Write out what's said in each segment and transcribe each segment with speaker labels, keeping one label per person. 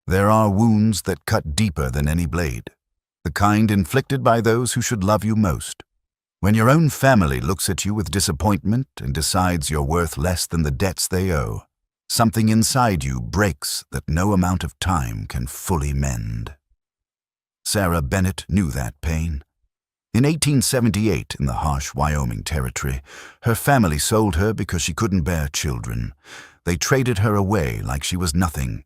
Speaker 1: There are wounds that cut deeper than any blade, the kind inflicted by those who should love you most. When your own family looks at you with disappointment and decides you're worth less than the debts they owe, something inside you breaks that no amount of time can fully mend. Sarah Bennett knew that pain. In 1878, in the harsh Wyoming territory, her family sold her because she couldn't bear children. They traded her away like she was nothing.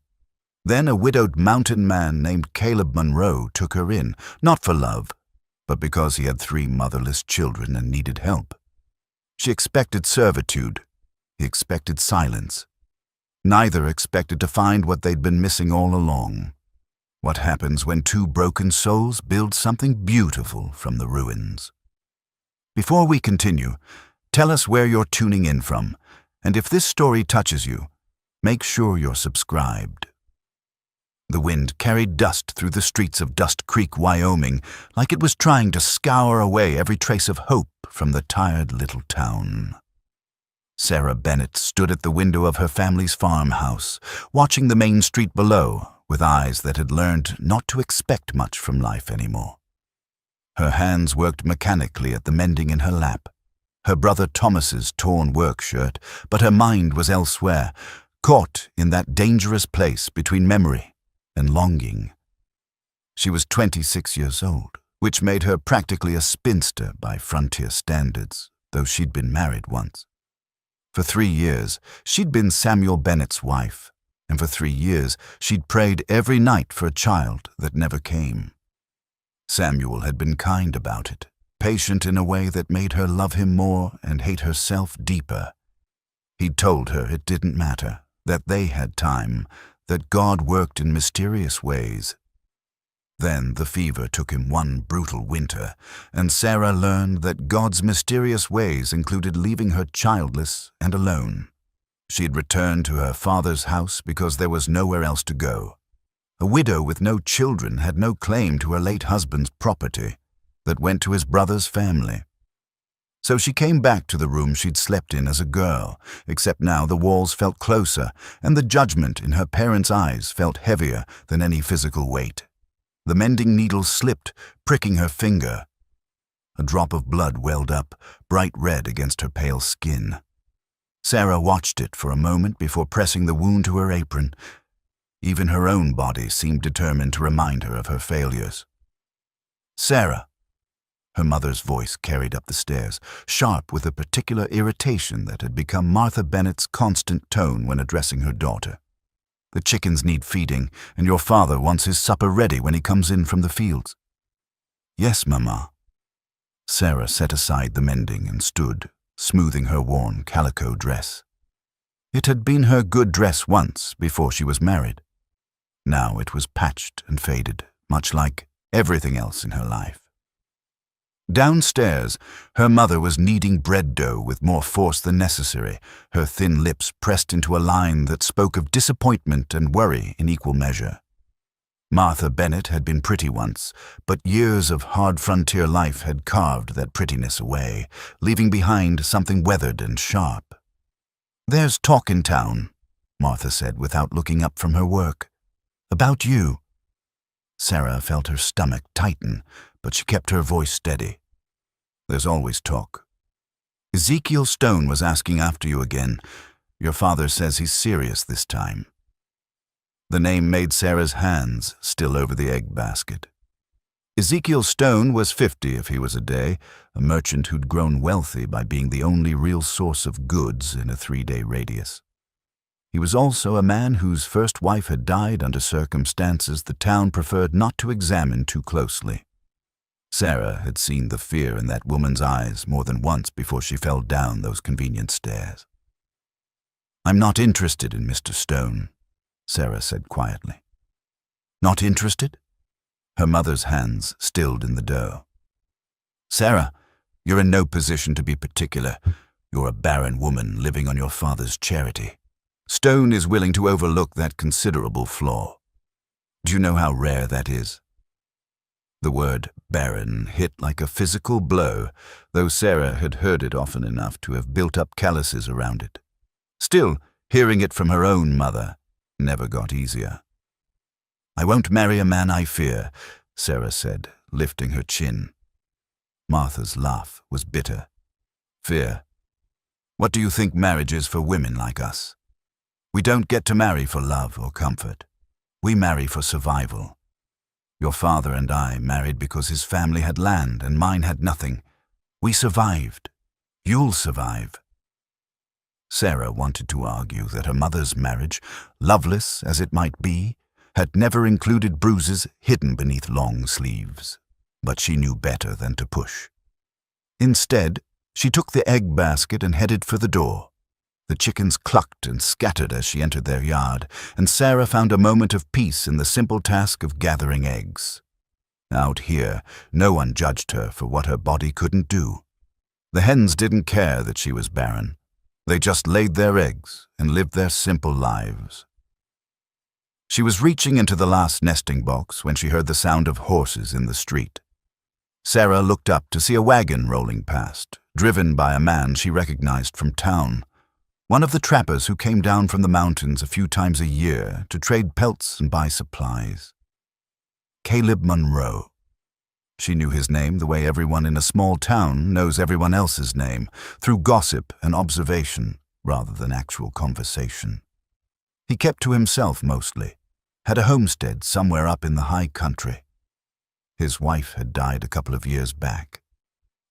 Speaker 1: Then a widowed mountain man named Caleb Monroe took her in, not for love, but because he had 3 motherless children and needed help. She expected servitude. He expected silence. Neither expected to find what they'd been missing all along. What happens when 2 broken souls build something beautiful from the ruins? Before we continue, tell us where you're tuning in from, and if this story touches you, make sure you're subscribed. The wind carried dust through the streets of Dust Creek, Wyoming, like it was trying to scour away every trace of hope from the tired little town. Sarah Bennett stood at the window of her family's farmhouse, watching the main street below, with eyes that had learned not to expect much from life anymore. Her hands worked mechanically at the mending in her lap, her brother Thomas's torn work shirt, but her mind was elsewhere, caught in that dangerous place between memory and longing. She was 26 years old, which made her practically a spinster by frontier standards, though she'd been married once. For 3 years, she'd been Samuel Bennett's wife, and for 3 years she'd prayed every night for a child that never came. Samuel had been kind about it, patient in a way that made her love him more and hate herself deeper. He'd told her it didn't matter, that they had time, that God worked in mysterious ways. Then the fever took him one brutal winter, and Sarah learned that God's mysterious ways included leaving her childless and alone. She'd returned to her father's house because there was nowhere else to go. A widow with no children had no claim to her late husband's property that went to his brother's family. So she came back to the room she'd slept in as a girl, except now the walls felt closer, and the judgment in her parents' eyes felt heavier than any physical weight. The mending needle slipped, pricking her finger. A drop of blood welled up, bright red against her pale skin. Sarah watched it for a moment before pressing the wound to her apron. Even her own body seemed determined to remind her of her failures. "Sarah," her mother's voice carried up the stairs, sharp with a particular irritation that had become Martha Bennett's constant tone when addressing her daughter. "The chickens need feeding, and your father wants his supper ready when he comes in from the fields." "Yes, Mama." Sarah set aside the mending and stood, smoothing her worn calico dress. It had been her good dress once before she was married. Now it was patched and faded, much like everything else in her life. Downstairs, her mother was kneading bread dough with more force than necessary, her thin lips pressed into a line that spoke of disappointment and worry in equal measure. Martha Bennett had been pretty once, but years of hard frontier life had carved that prettiness away, leaving behind something weathered and sharp. "There's talk in town," Martha said without looking up from her work. "About you." Sarah felt her stomach tighten, but she kept her voice steady. "There's always talk. Ezekiel Stone was asking after you again. Your father says he's serious this time." The name made Sarah's hands still over the egg basket. Ezekiel Stone was 50 if he was a day, a merchant who'd grown wealthy by being the only real source of goods in a 3-day radius. He was also a man whose first wife had died under circumstances the town preferred not to examine too closely. Sarah had seen the fear in that woman's eyes more than once before she fell down those convenient stairs. "I'm not interested in Mr. Stone," Sarah said quietly. "Not interested?" Her mother's hands stilled in the dough. "Sarah, you're in no position to be particular. You're a barren woman living on your father's charity. Stone is willing to overlook that considerable flaw. Do you know how rare that is?" The word barren hit like a physical blow, though Sarah had heard it often enough to have built up calluses around it. Still, hearing it from her own mother never got easier. won't marry a man I fear," Sarah said, lifting her chin. Martha's laugh was bitter. "Fear? What do you think marriage is for women like us? We don't get to marry for love or comfort. We marry for survival. Your father and I married because his family had land and mine had nothing. We survived. You'll survive." Sarah wanted to argue that her mother's marriage, loveless as it might be, had never included bruises hidden beneath long sleeves, but she knew better than to push. Instead, she took the egg basket and headed for the door. The chickens clucked and scattered as she entered their yard, and Sarah found a moment of peace in the simple task of gathering eggs. Out here, no one judged her for what her body couldn't do. The hens didn't care that she was barren. They just laid their eggs and lived their simple lives. She was reaching into the last nesting box when she heard the sound of horses in the street. Sarah looked up to see a wagon rolling past, driven by a man she recognized from town, one of the trappers who came down from the mountains a few times a year to trade pelts and buy supplies. Caleb Monroe. She knew his name the way everyone in a small town knows everyone else's name, through gossip and observation rather than actual conversation. He kept to himself mostly, had a homestead somewhere up in the high country. His wife had died a couple of years back.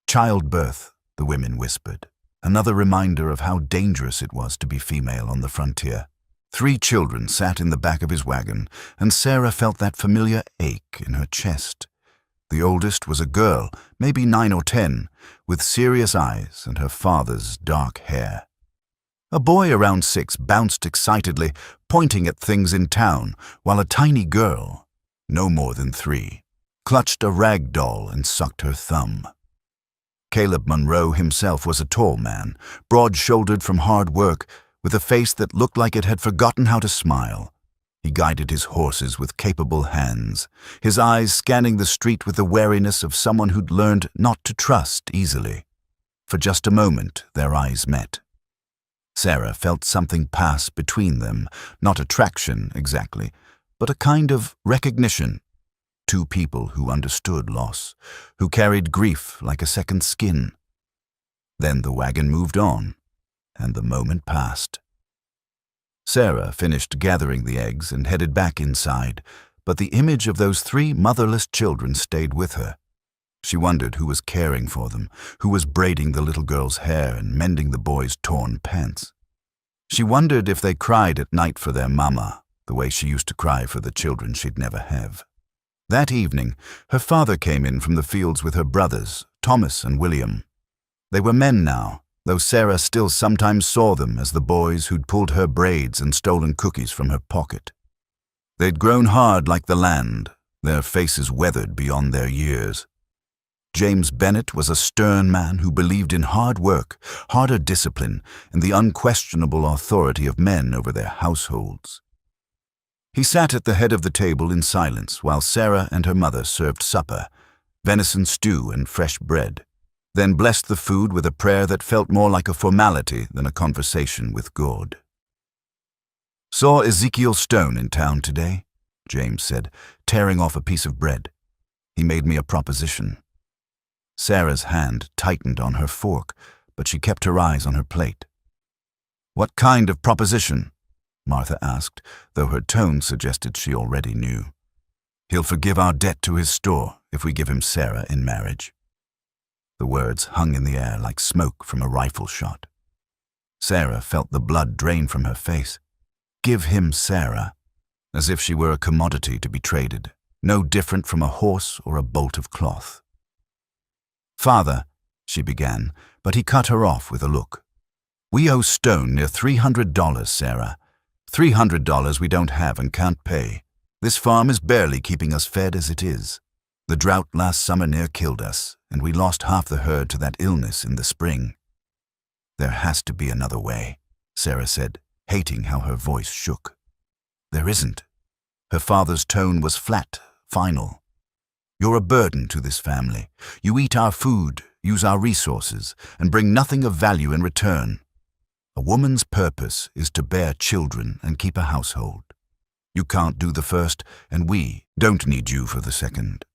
Speaker 1: Childbirth, the women whispered, another reminder of how dangerous it was to be female on the frontier. 3 children sat in the back of his wagon, and Sarah felt that familiar ache in her chest. The oldest was a girl, maybe 9 or 10, with serious eyes and her father's dark hair. A boy around 6 bounced excitedly, pointing at things in town, while a tiny girl, no more than 3, clutched a rag doll and sucked her thumb. Caleb Monroe himself was a tall man, broad-shouldered from hard work, with a face that looked like it had forgotten how to smile. He guided his horses with capable hands, his eyes scanning the street with the wariness of someone who'd learned not to trust easily. For just a moment, their eyes met. Sarah felt something pass between them, not attraction exactly, but a kind of recognition. 2 people who understood loss, who carried grief like a second skin. Then the wagon moved on, and the moment passed. Sarah finished gathering the eggs and headed back inside, but the image of those 3 motherless children stayed with her. She wondered who was caring for them, who was braiding the little girl's hair and mending the boy's torn pants. She wondered if they cried at night for their mama, the way she used to cry for the children she'd never have. That evening, her father came in from the fields with her brothers, Thomas and William. They were men now, though Sarah still sometimes saw them as the boys who'd pulled her braids and stolen cookies from her pocket. They'd grown hard like the land, their faces weathered beyond their years. James Bennett was a stern man who believed in hard work, harder discipline, and the unquestionable authority of men over their households. He sat at the head of the table in silence while Sarah and her mother served supper, venison stew and fresh bread, then blessed the food with a prayer that felt more like a formality than a conversation with God. "Saw Ezekiel Stone in town today," James said, tearing off a piece of bread. "He made me a proposition." Sarah's hand tightened on her fork, but she kept her eyes on her plate. "What kind of proposition?" Martha asked, though her tone suggested she already knew. "He'll forgive our debt to his store if we give him Sarah in marriage." The words hung in the air like smoke from a rifle shot. Sarah felt the blood drain from her face. Give him Sarah, as if she were a commodity to be traded, no different from a horse or a bolt of cloth. "Father," she began, but he cut her off with a look. "We owe Stone near $300, Sarah. $300 we don't have and can't pay. This farm is barely keeping us fed as it is. The drought last summer near killed us, and we lost half the herd to that illness in the spring." "There has to be another way," Sarah said, hating how her voice shook. "There isn't." Her father's tone was flat, final. "You're a burden to this family. You eat our food, use our resources, and bring nothing of value in return. A woman's purpose is to bear children and keep a household. You can't do the first, and we don't need you for the second.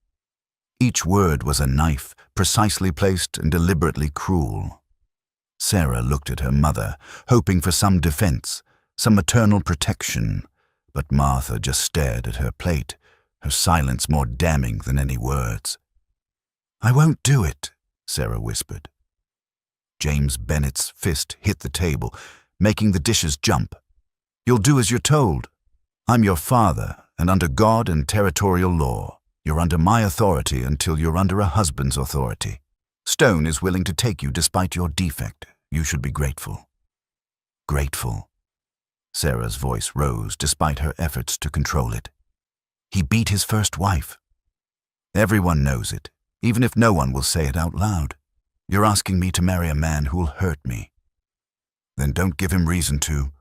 Speaker 1: Each word was a knife, precisely placed and deliberately cruel. Sarah looked at her mother, hoping for some defense, some maternal protection, but Martha just stared at her plate, her silence more damning than any words. "I won't do it," Sarah whispered. James Bennett's fist hit the table, making the dishes jump. "You'll do as you're told. I'm your father, and under God and territorial law, you're under my authority until you're under a husband's authority. Stone is willing to take you despite your defect. You should be grateful." Grateful. Sarah's voice rose despite her efforts to control it. He beat his first wife. Everyone knows it, even if no one will say it out loud. You're asking me to marry a man who'll hurt me. Then don't give him reason to,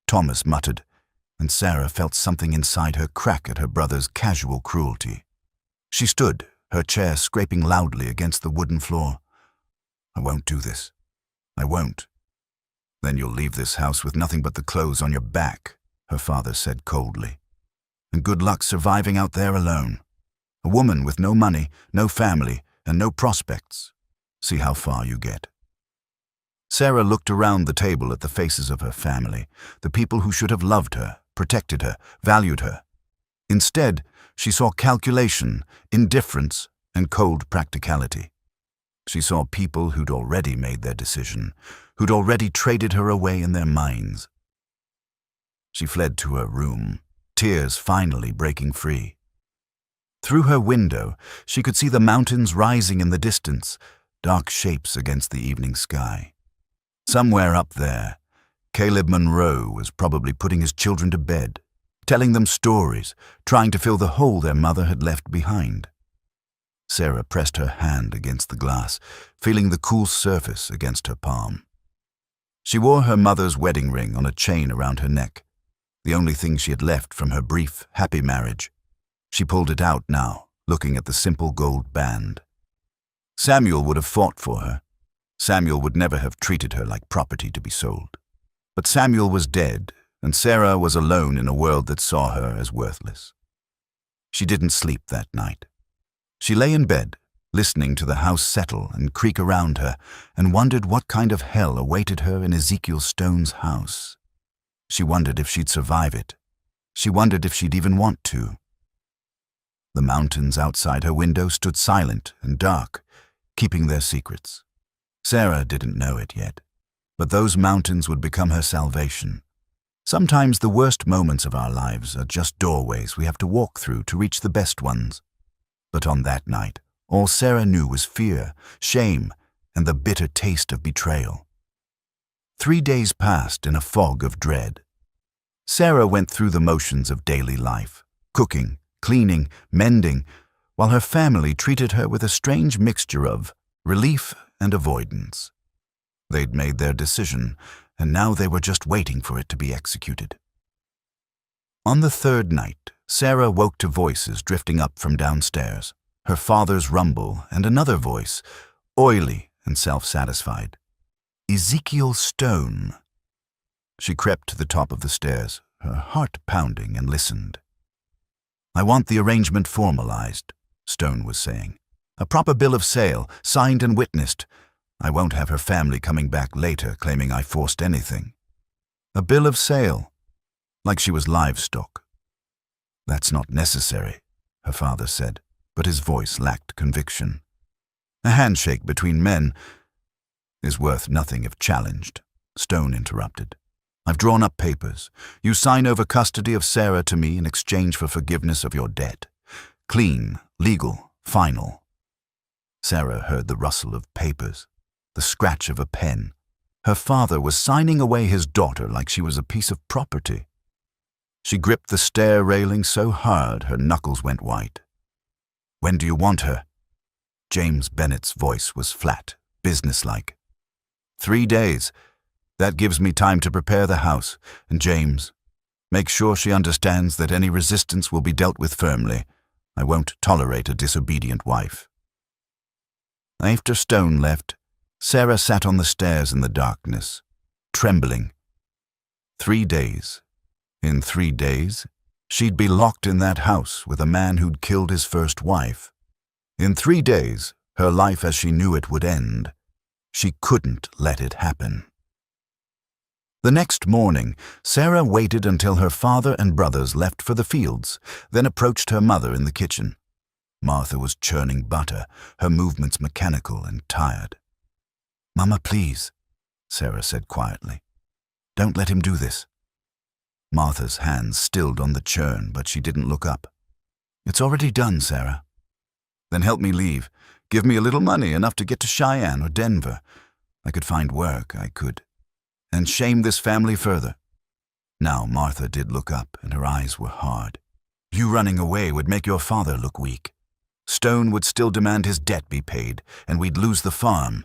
Speaker 1: Thomas muttered, and Sarah felt something inside her crack at her brother's casual cruelty. She stood, her chair scraping loudly against the wooden floor. "I won't do this. I won't." "Then you'll leave this house with nothing but the clothes on your back," her father said coldly. "And good luck surviving out there alone. A woman with no money, no family, and no prospects. See how far you get." Sarah looked around the table at the faces of her family, the people who should have loved her, protected her, valued her. Instead, she saw calculation, indifference, and cold practicality. She saw people who'd already made their decision, who'd already traded her away in their minds. She fled to her room, tears finally breaking free. Through her window, she could see the mountains rising in the distance, dark shapes against the evening sky. Somewhere up there, Caleb Monroe was probably putting his children to bed, telling them stories, trying to fill the hole their mother had left behind. Sarah pressed her hand against the glass, feeling the cool surface against her palm. She wore her mother's wedding ring on a chain around her neck, the only thing she had left from her brief, happy marriage. She pulled it out now, looking at the simple gold band. Samuel would have fought for her. Samuel would never have treated her like property to be sold. But Samuel was dead, and Sarah was alone in a world that saw her as worthless. She didn't sleep that night. She lay in bed, listening to the house settle and creak around her, and wondered what kind of hell awaited her in Ezekiel Stone's house. She wondered if she'd survive it. She wondered if she'd even want to. The mountains outside her window stood silent and dark, keeping their secrets. Sarah didn't know it yet, but those mountains would become her salvation. Sometimes the worst moments of our lives are just doorways we have to walk through to reach the best ones. But on that night, all Sarah knew was fear, shame, and the bitter taste of betrayal. 3 days passed in a fog of dread. Sarah went through the motions of daily life, cooking, cleaning, mending, while her family treated her with a strange mixture of relief and avoidance. They'd made their decision, and now they were just waiting for it to be executed. On the third night, Sarah woke to voices drifting up from downstairs, her father's rumble and another voice, oily and self-satisfied. Ezekiel Stone. She crept to the top of the stairs, her heart pounding, and listened. "I want the arrangement formalized," Stone was saying. "A proper bill of sale, signed and witnessed. I won't have her family coming back later claiming I forced anything. A bill of sale, like she was livestock." "That's not necessary," her father said, but his voice lacked conviction. "A handshake between men is worth nothing if challenged," Stone interrupted. "I've drawn up papers. You sign over custody of Sarah to me in exchange for forgiveness of your debt. Clean, legal, final." Sarah heard the rustle of papers, the scratch of a pen. Her father was signing away his daughter like she was a piece of property. She gripped the stair railing so hard her knuckles went white. "When do you want her?" James Bennett's voice was flat, businesslike. 3 days. That gives me time to prepare the house. And James, make sure she understands that any resistance will be dealt with firmly. I won't tolerate a disobedient wife." After Stone left, Sarah sat on the stairs in the darkness, trembling. 3 days. In 3 days, She'd be locked in that house with a man who'd killed his first wife. In 3 days, her life as she knew it would end. She couldn't let it happen. The next morning, Sarah waited until her father and brothers left for the fields, then approached her mother in the kitchen. Martha was churning butter, her movements mechanical and tired. "Mama, please," Sarah said quietly. "Don't let him do this." Martha's hands stilled on the churn, but she didn't look up. "It's already done, Sarah." "Then help me leave. Give me a little money, enough to get to Cheyenne or Denver. I could find work, and shame this family further." Now Martha did look up, and her eyes were hard. "You running away would make your father look weak. Stone would still demand his debt be paid, and we'd lose the farm.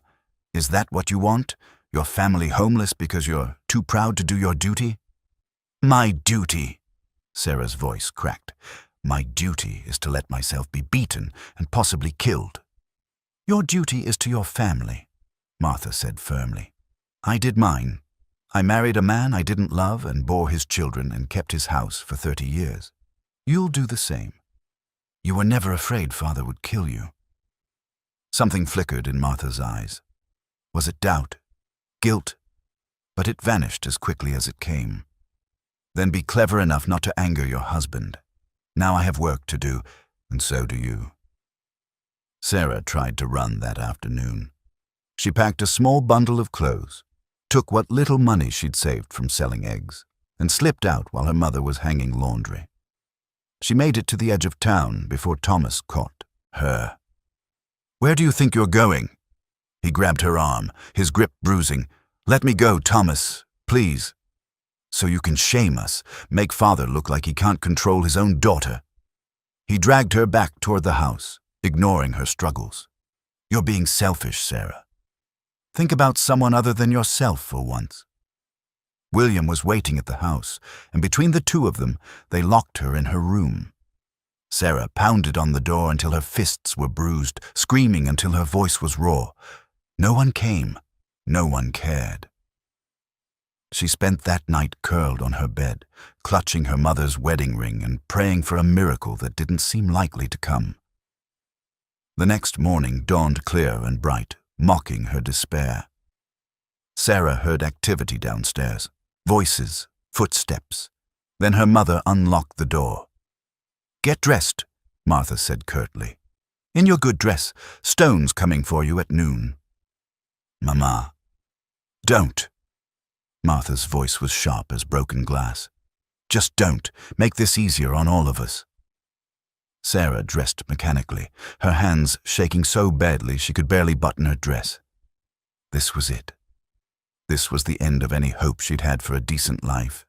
Speaker 1: Is that what you want? Your family homeless because you're too proud to do your duty?" "My duty," Sarah's voice cracked. "My duty is to let myself be beaten and possibly killed." "Your duty is to your family," Martha said firmly. "I did mine. I married a man I didn't love and bore his children and kept his house for 30 years. You'll do the same. You were never afraid Father would kill you." Something flickered in Martha's eyes. Was it doubt? Guilt? But it vanished as quickly as it came. "Then be clever enough not to anger your husband. Now I have work to do, and so do you." Sarah tried to run that afternoon. She packed a small bundle of clothes, took what little money she'd saved from selling eggs, and slipped out while her mother was hanging laundry. She made it to the edge of town before Thomas caught her. "Where do you think you're going?" He grabbed her arm, his grip bruising. "Let me go, Thomas, please. So you can shame us, make Father look like he can't control his own daughter." He dragged her back toward the house, ignoring her struggles. "You're being selfish, Sarah. Think about someone other than yourself for once." William was waiting at the house, and between the two of them, they locked her in her room. Sarah pounded on the door until her fists were bruised, screaming until her voice was raw. No one came. No one cared. She spent that night curled on her bed, clutching her mother's wedding ring and praying for a miracle that didn't seem likely to come. The next morning dawned clear and bright, mocking her despair. Sarah heard activity downstairs, voices, footsteps. Then her mother unlocked the door. "Get dressed," Martha said curtly. "In your good dress. Stone's coming for you at noon." "Mama." "Don't." Martha's voice was sharp as broken glass. "Just don't. Make this easier on all of us." Sarah dressed mechanically, her hands shaking so badly she could barely button her dress. This was it. This was the end of any hope she'd had for a decent life.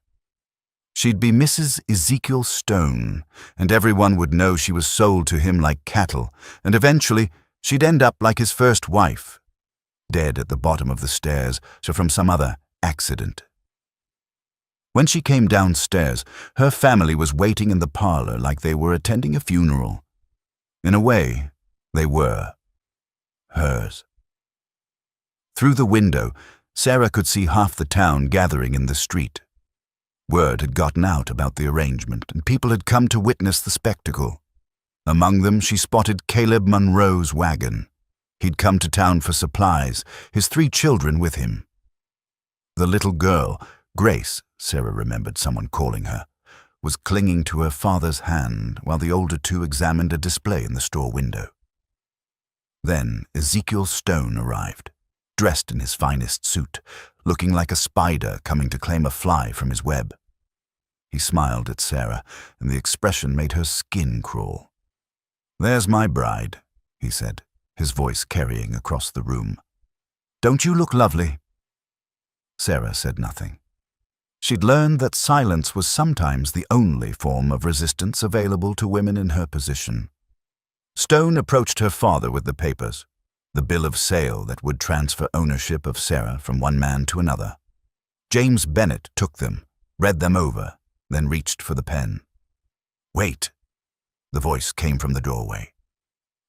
Speaker 1: She'd be Mrs. Ezekiel Stone, and everyone would know she was sold to him like cattle, and eventually she'd end up like his first wife, dead at the bottom of the stairs, or from some other accident. When she came downstairs, her family was waiting in the parlor like they were attending a funeral. In a way, they were. Hers. Through the window, Sarah could see half the town gathering in the street. Word had gotten out about the arrangement, and people had come to witness the spectacle. Among them, she spotted Caleb Monroe's wagon. He'd come to town for supplies, his 3 children with him. The little girl, Grace, Sarah remembered someone calling her, was clinging to her father's hand while the older 2 examined a display in the store window. Then Ezekiel Stone arrived, dressed in his finest suit, looking like a spider coming to claim a fly from his web. He smiled at Sarah, and the expression made her skin crawl. "There's my bride," he said, his voice carrying across the room. "Don't you look lovely?" Sarah said nothing. She'd learned that silence was sometimes the only form of resistance available to women in her position. Stone approached her father with the papers, the bill of sale that would transfer ownership of Sarah from one man to another. James Bennett took them, read them over, then reached for the pen. "Wait," the voice came from the doorway.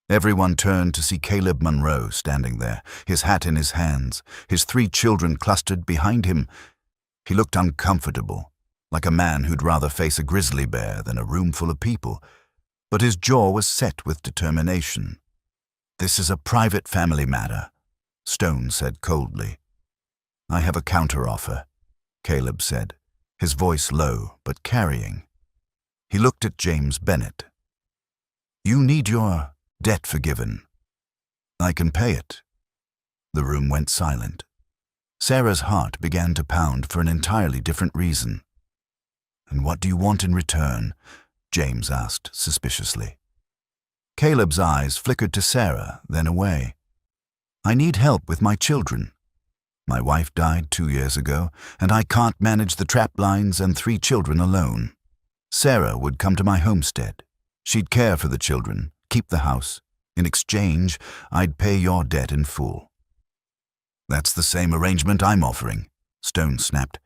Speaker 1: Everyone turned to see Caleb Monroe standing there, his hat in his hands, his 3 children clustered behind him. He looked uncomfortable, like a man who'd rather face a grizzly bear than a room full of people, but his jaw was set with determination. "This is a private family matter," Stone said coldly. "I have a counteroffer," Caleb said, his voice low but carrying. He looked at James Bennett. "You need your debt forgiven. I can pay it." The room went silent. Sarah's heart began to pound for an entirely different reason. "And what do you want in return?" James asked suspiciously. Caleb's eyes flickered to Sarah, then away. "I need help with my children. My wife died 2 years ago, and I can't manage the trap lines and 3 children alone. Sarah would come to my homestead. She'd care for the children, keep the house. In exchange, I'd pay your debt in full." "That's the same arrangement I'm offering," Stone snapped,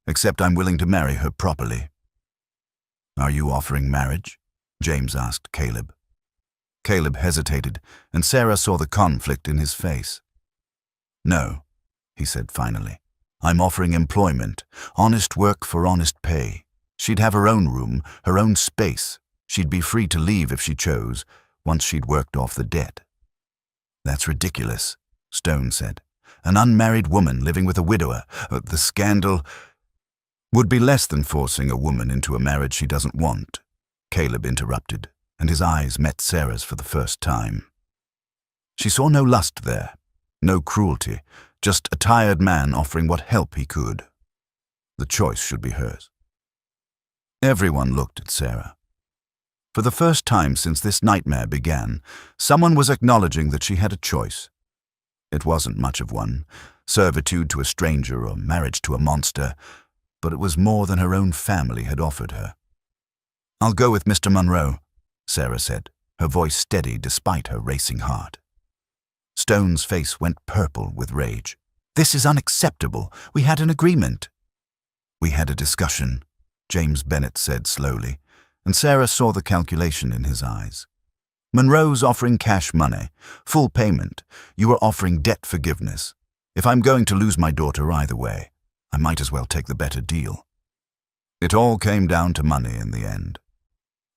Speaker 1: "except I'm willing to marry her properly." "Are you offering marriage?" James asked Caleb. Caleb hesitated, and Sarah saw the conflict in his face. "No," he said finally. "I'm offering employment, honest work for honest pay. She'd have her own room, her own space. She'd be free to leave if she chose, once she'd worked off the debt." "That's ridiculous," Stone said. "An unmarried woman living with a widower. The scandal would be less than forcing a woman into a marriage she doesn't want," Caleb interrupted, and his eyes met Sarah's for the first time. She saw no lust there, no cruelty, just a tired man offering what help he could. The choice should be hers. Everyone looked at Sarah. For the first time since this nightmare began, someone was acknowledging that she had a choice. It wasn't much of one, servitude to a stranger or marriage to a monster, but it was more than her own family had offered her. "I'll go with Mr. Monroe," Sarah said, her voice steady despite her racing heart. Stone's face went purple with rage. "This is unacceptable. We had an agreement." "We had a discussion," James Bennett said slowly, and Sarah saw the calculation in his eyes. "Monroe's offering cash money, full payment. You are offering debt forgiveness. If I'm going to lose my daughter either way, I might as well take the better deal." It all came down to money in the end.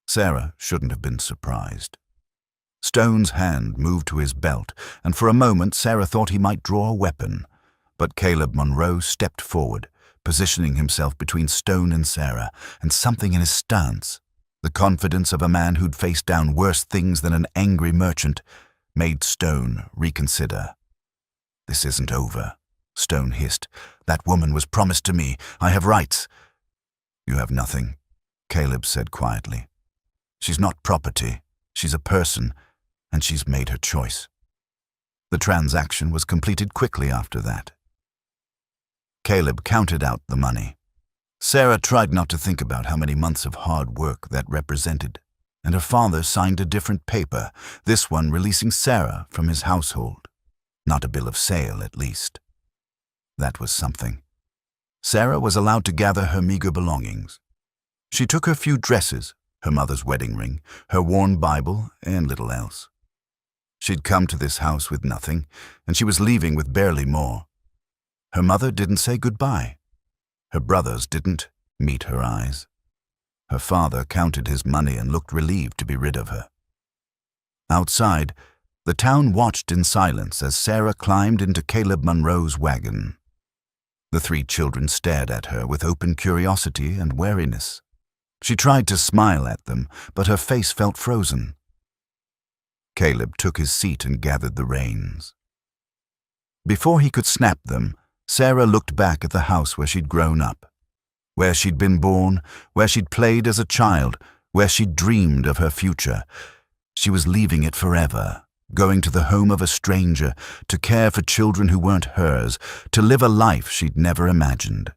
Speaker 1: Sarah shouldn't have been surprised. Stone's hand moved to his belt, and for a moment Sarah thought he might draw a weapon. But Caleb Monroe stepped forward, positioning himself between Stone and Sarah, and something in his stance, the confidence of a man who'd faced down worse things than an angry merchant, made Stone reconsider. "This isn't over," Stone hissed. "That woman was promised to me. I have rights." "You have nothing," Caleb said quietly. "She's not property. She's a person, and she's made her choice." The transaction was completed quickly after that. Caleb counted out the money. Sarah tried not to think about how many months of hard work that represented, and her father signed a different paper, this one releasing Sarah from his household. Not a bill of sale, at least. That was something. Sarah was allowed to gather her meager belongings. She took her few dresses, her mother's wedding ring, her worn Bible, and little else. She'd come to this house with nothing, and she was leaving with barely more. Her mother didn't say goodbye. Her brothers didn't meet her eyes. Her father counted his money and looked relieved to be rid of her. Outside, the town watched in silence as Sarah climbed into Caleb Monroe's wagon. The 3 children stared at her with open curiosity and wariness. She tried to smile at them, but her face felt frozen. Caleb took his seat and gathered the reins. Before he could snap them, Sarah looked back at the house where she'd grown up, where she'd been born, where she'd played as a child, where she'd dreamed of her future. She was leaving it forever, going to the home of a stranger, to care for children who weren't hers, to live a life she'd never imagined.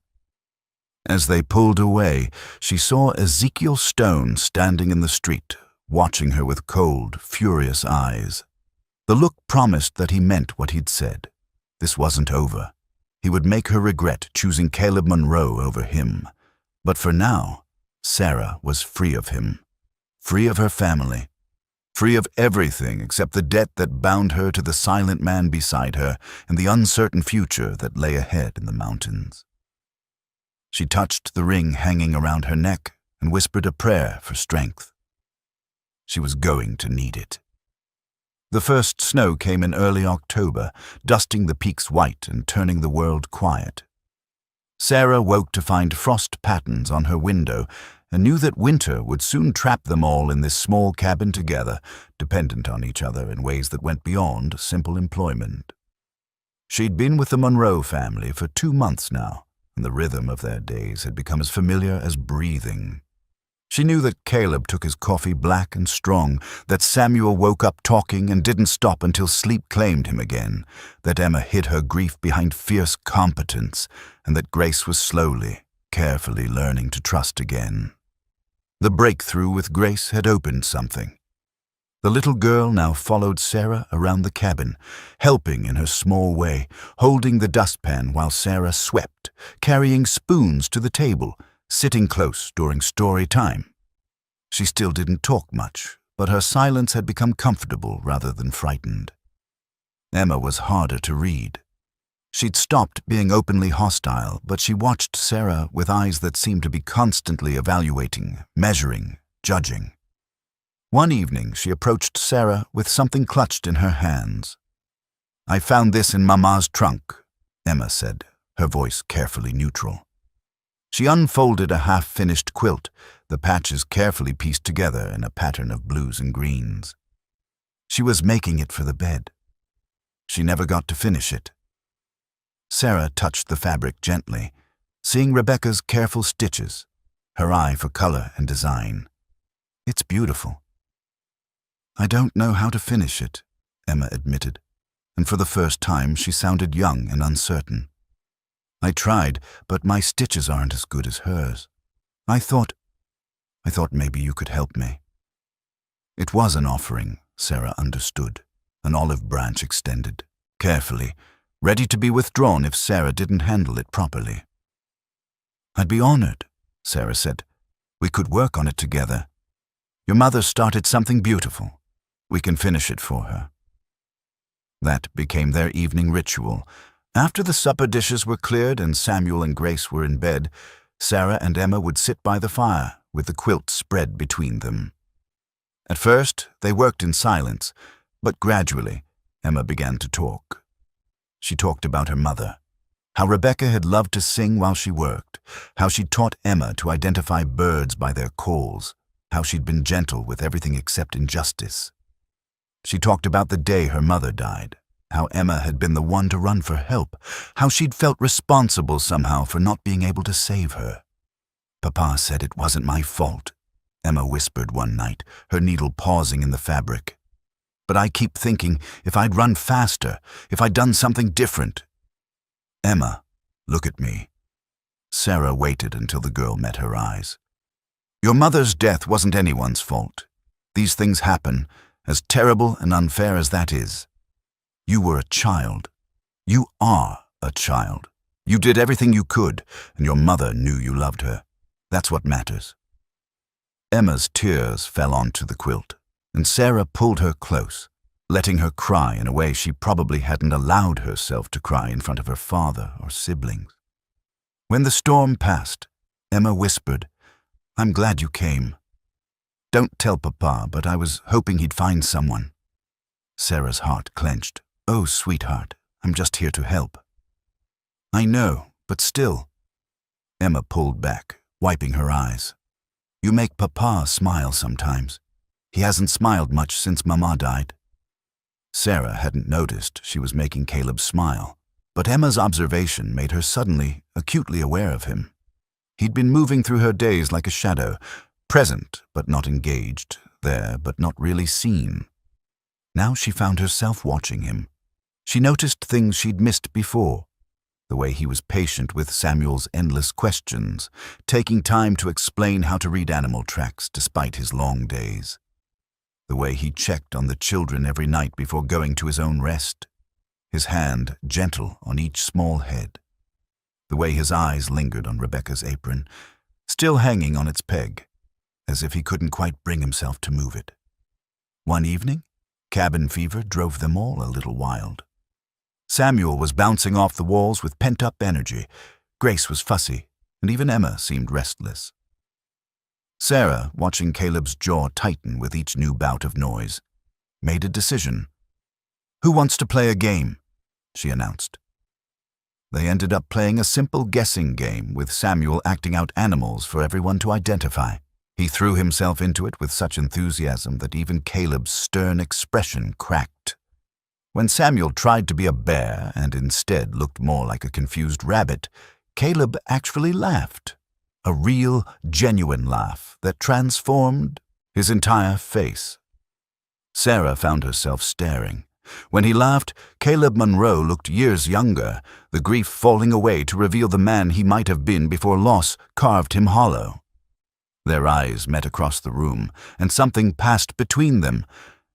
Speaker 1: As they pulled away, she saw Ezekiel Stone standing in the street, watching her with cold, furious eyes. The look promised that he meant what he'd said. This wasn't over. He would make her regret choosing Caleb Monroe over him. But for now, Sarah was free of him, free of her family, free of everything except the debt that bound her to the silent man beside her and the uncertain future that lay ahead in the mountains. She touched the ring hanging around her neck and whispered a prayer for strength. She was going to need it. The first snow came in early October, dusting the peaks white and turning the world quiet. Sarah woke to find frost patterns on her window and knew that winter would soon trap them all in this small cabin together, dependent on each other in ways that went beyond simple employment. She'd been with the Monroe family for 2 months now, and the rhythm of their days had become as familiar as breathing. She knew that Caleb took his coffee black and strong, that Samuel woke up talking and didn't stop until sleep claimed him again, that Emma hid her grief behind fierce competence, and that Grace was slowly, carefully learning to trust again. The breakthrough with Grace had opened something. The little girl now followed Sarah around the cabin, helping in her small way, holding the dustpan while Sarah swept, carrying spoons to the table, sitting close during story time. She still didn't talk much, but her silence had become comfortable rather than frightened. Emma was harder to read. She'd stopped being openly hostile, but she watched Sarah with eyes that seemed to be constantly evaluating, measuring, judging. One evening, she approached Sarah with something clutched in her hands. "I found this in Mama's trunk," Emma said, her voice carefully neutral. She unfolded a half-finished quilt, the patches carefully pieced together in a pattern of blues and greens. She was making it for the bed. She never got to finish it. Sarah touched the fabric gently, seeing Rebecca's careful stitches, her eye for color and design. "It's beautiful." "I don't know how to finish it," Emma admitted, and for the first time she sounded young and uncertain. "I tried, but my stitches aren't as good as hers. I thought maybe you could help me." It was an offering, Sarah understood, an olive branch extended, carefully, ready to be withdrawn if Sarah didn't handle it properly. "I'd be honored," Sarah said. "We could work on it together. Your mother started something beautiful. We can finish it for her." That became their evening ritual. After the supper dishes were cleared and Samuel and Grace were in bed, Sarah and Emma would sit by the fire with the quilt spread between them. At first, they worked in silence, but gradually, Emma began to talk. She talked about her mother, how Rebecca had loved to sing while she worked, how she'd taught Emma to identify birds by their calls, how she'd been gentle with everything except injustice. She talked about the day her mother died, how Emma had been the one to run for help, how she'd felt responsible somehow for not being able to save her. "Papa said it wasn't my fault," Emma whispered one night, her needle pausing in the fabric. "But I keep thinking if I'd run faster, if I'd done something different." "Emma, look at me." Sarah waited until the girl met her eyes. "Your mother's death wasn't anyone's fault. These things happen, as terrible and unfair as that is. You were a child. You are a child. You did everything you could, and your mother knew you loved her. That's what matters." Emma's tears fell onto the quilt, and Sarah pulled her close, letting her cry in a way she probably hadn't allowed herself to cry in front of her father or siblings. When the storm passed, Emma whispered, "I'm glad you came. Don't tell Papa, but I was hoping he'd find someone." Sarah's heart clenched. "Oh, sweetheart, I'm just here to help." "I know, but still." Emma pulled back, wiping her eyes. "You make Papa smile sometimes. He hasn't smiled much since Mama died." Sarah hadn't noticed she was making Caleb smile, but Emma's observation made her suddenly acutely aware of him. He'd been moving through her days like a shadow, present but not engaged, there but not really seen. Now she found herself watching him. She noticed things she'd missed before. The way he was patient with Samuel's endless questions, taking time to explain how to read animal tracks despite his long days. The way he checked on the children every night before going to his own rest. His hand gentle on each small head. The way his eyes lingered on Rebecca's apron, still hanging on its peg, as if he couldn't quite bring himself to move it. One evening, cabin fever drove them all a little wild. Samuel was bouncing off the walls with pent-up energy. Grace was fussy, and even Emma seemed restless. Sarah, watching Caleb's jaw tighten with each new bout of noise, made a decision. "Who wants to play a game?" she announced. They ended up playing a simple guessing game with Samuel acting out animals for everyone to identify. He threw himself into it with such enthusiasm that even Caleb's stern expression cracked. When Samuel tried to be a bear and instead looked more like a confused rabbit, Caleb actually laughed. A real, genuine laugh that transformed his entire face. Sarah found herself staring. When he laughed, Caleb Monroe looked years younger, the grief falling away to reveal the man he might have been before loss carved him hollow. Their eyes met across the room, and something passed between them,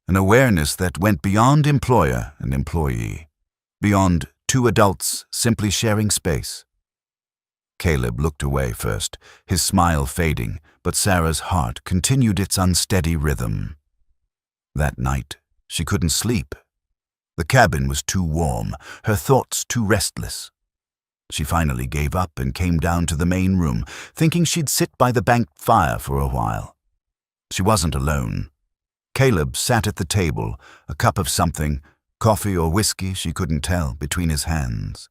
Speaker 1: an awareness that went beyond employer and employee, beyond two adults simply sharing space. Caleb looked away first, his smile fading, but Sarah's heart continued its unsteady rhythm. That night, she couldn't sleep. The cabin was too warm, her thoughts too restless. She finally gave up and came down to the main room, thinking she'd sit by the banked fire for a while. She wasn't alone. Caleb sat at the table, a cup of something, coffee or whiskey, she couldn't tell, between his hands.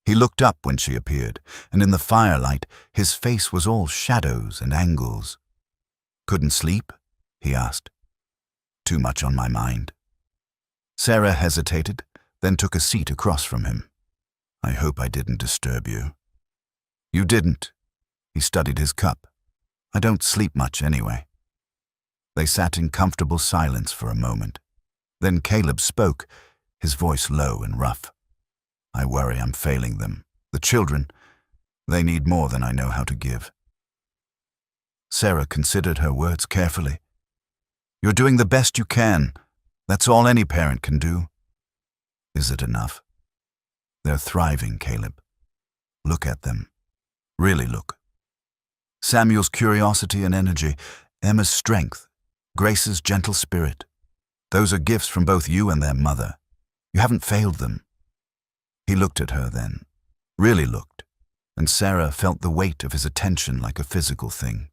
Speaker 1: He looked up when she appeared, and in the firelight, his face was all shadows and angles. "Couldn't sleep?" he asked. "Too much on my mind." Sarah hesitated, then took a seat across from him. "I hope I didn't disturb you." "You didn't." He studied his cup. "I don't sleep much anyway." They sat in comfortable silence for a moment. Then Caleb spoke, his voice low and rough. "I worry I'm failing them. The children, they need more than I know how to give." Sarah considered her words carefully. "You're doing the best you can. That's all any parent can do." "Is it enough?" "They're thriving, Caleb. Look at them. Really look. Samuel's curiosity and energy, Emma's strength, Grace's gentle spirit. Those are gifts from both you and their mother. You haven't failed them." He looked at her then, really looked, and Sarah felt the weight of his attention like a physical thing.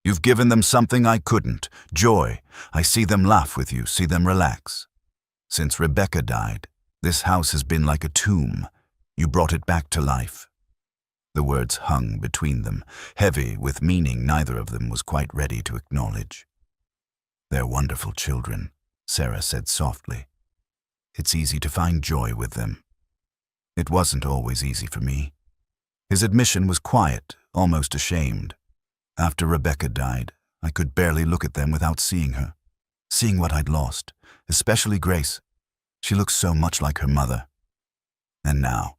Speaker 1: "You've given them something I couldn't, joy. I see them laugh with you, see them relax. Since Rebecca died, this house has been like a tomb. You brought it back to life." The words hung between them, heavy with meaning neither of them was quite ready to acknowledge. "They're wonderful children," Sarah said softly. "It's easy to find joy with them. It wasn't always easy for me." His admission was quiet, almost ashamed. "After Rebecca died, I could barely look at them without seeing her, seeing what I'd lost, especially Grace. She looks so much like her mother. And now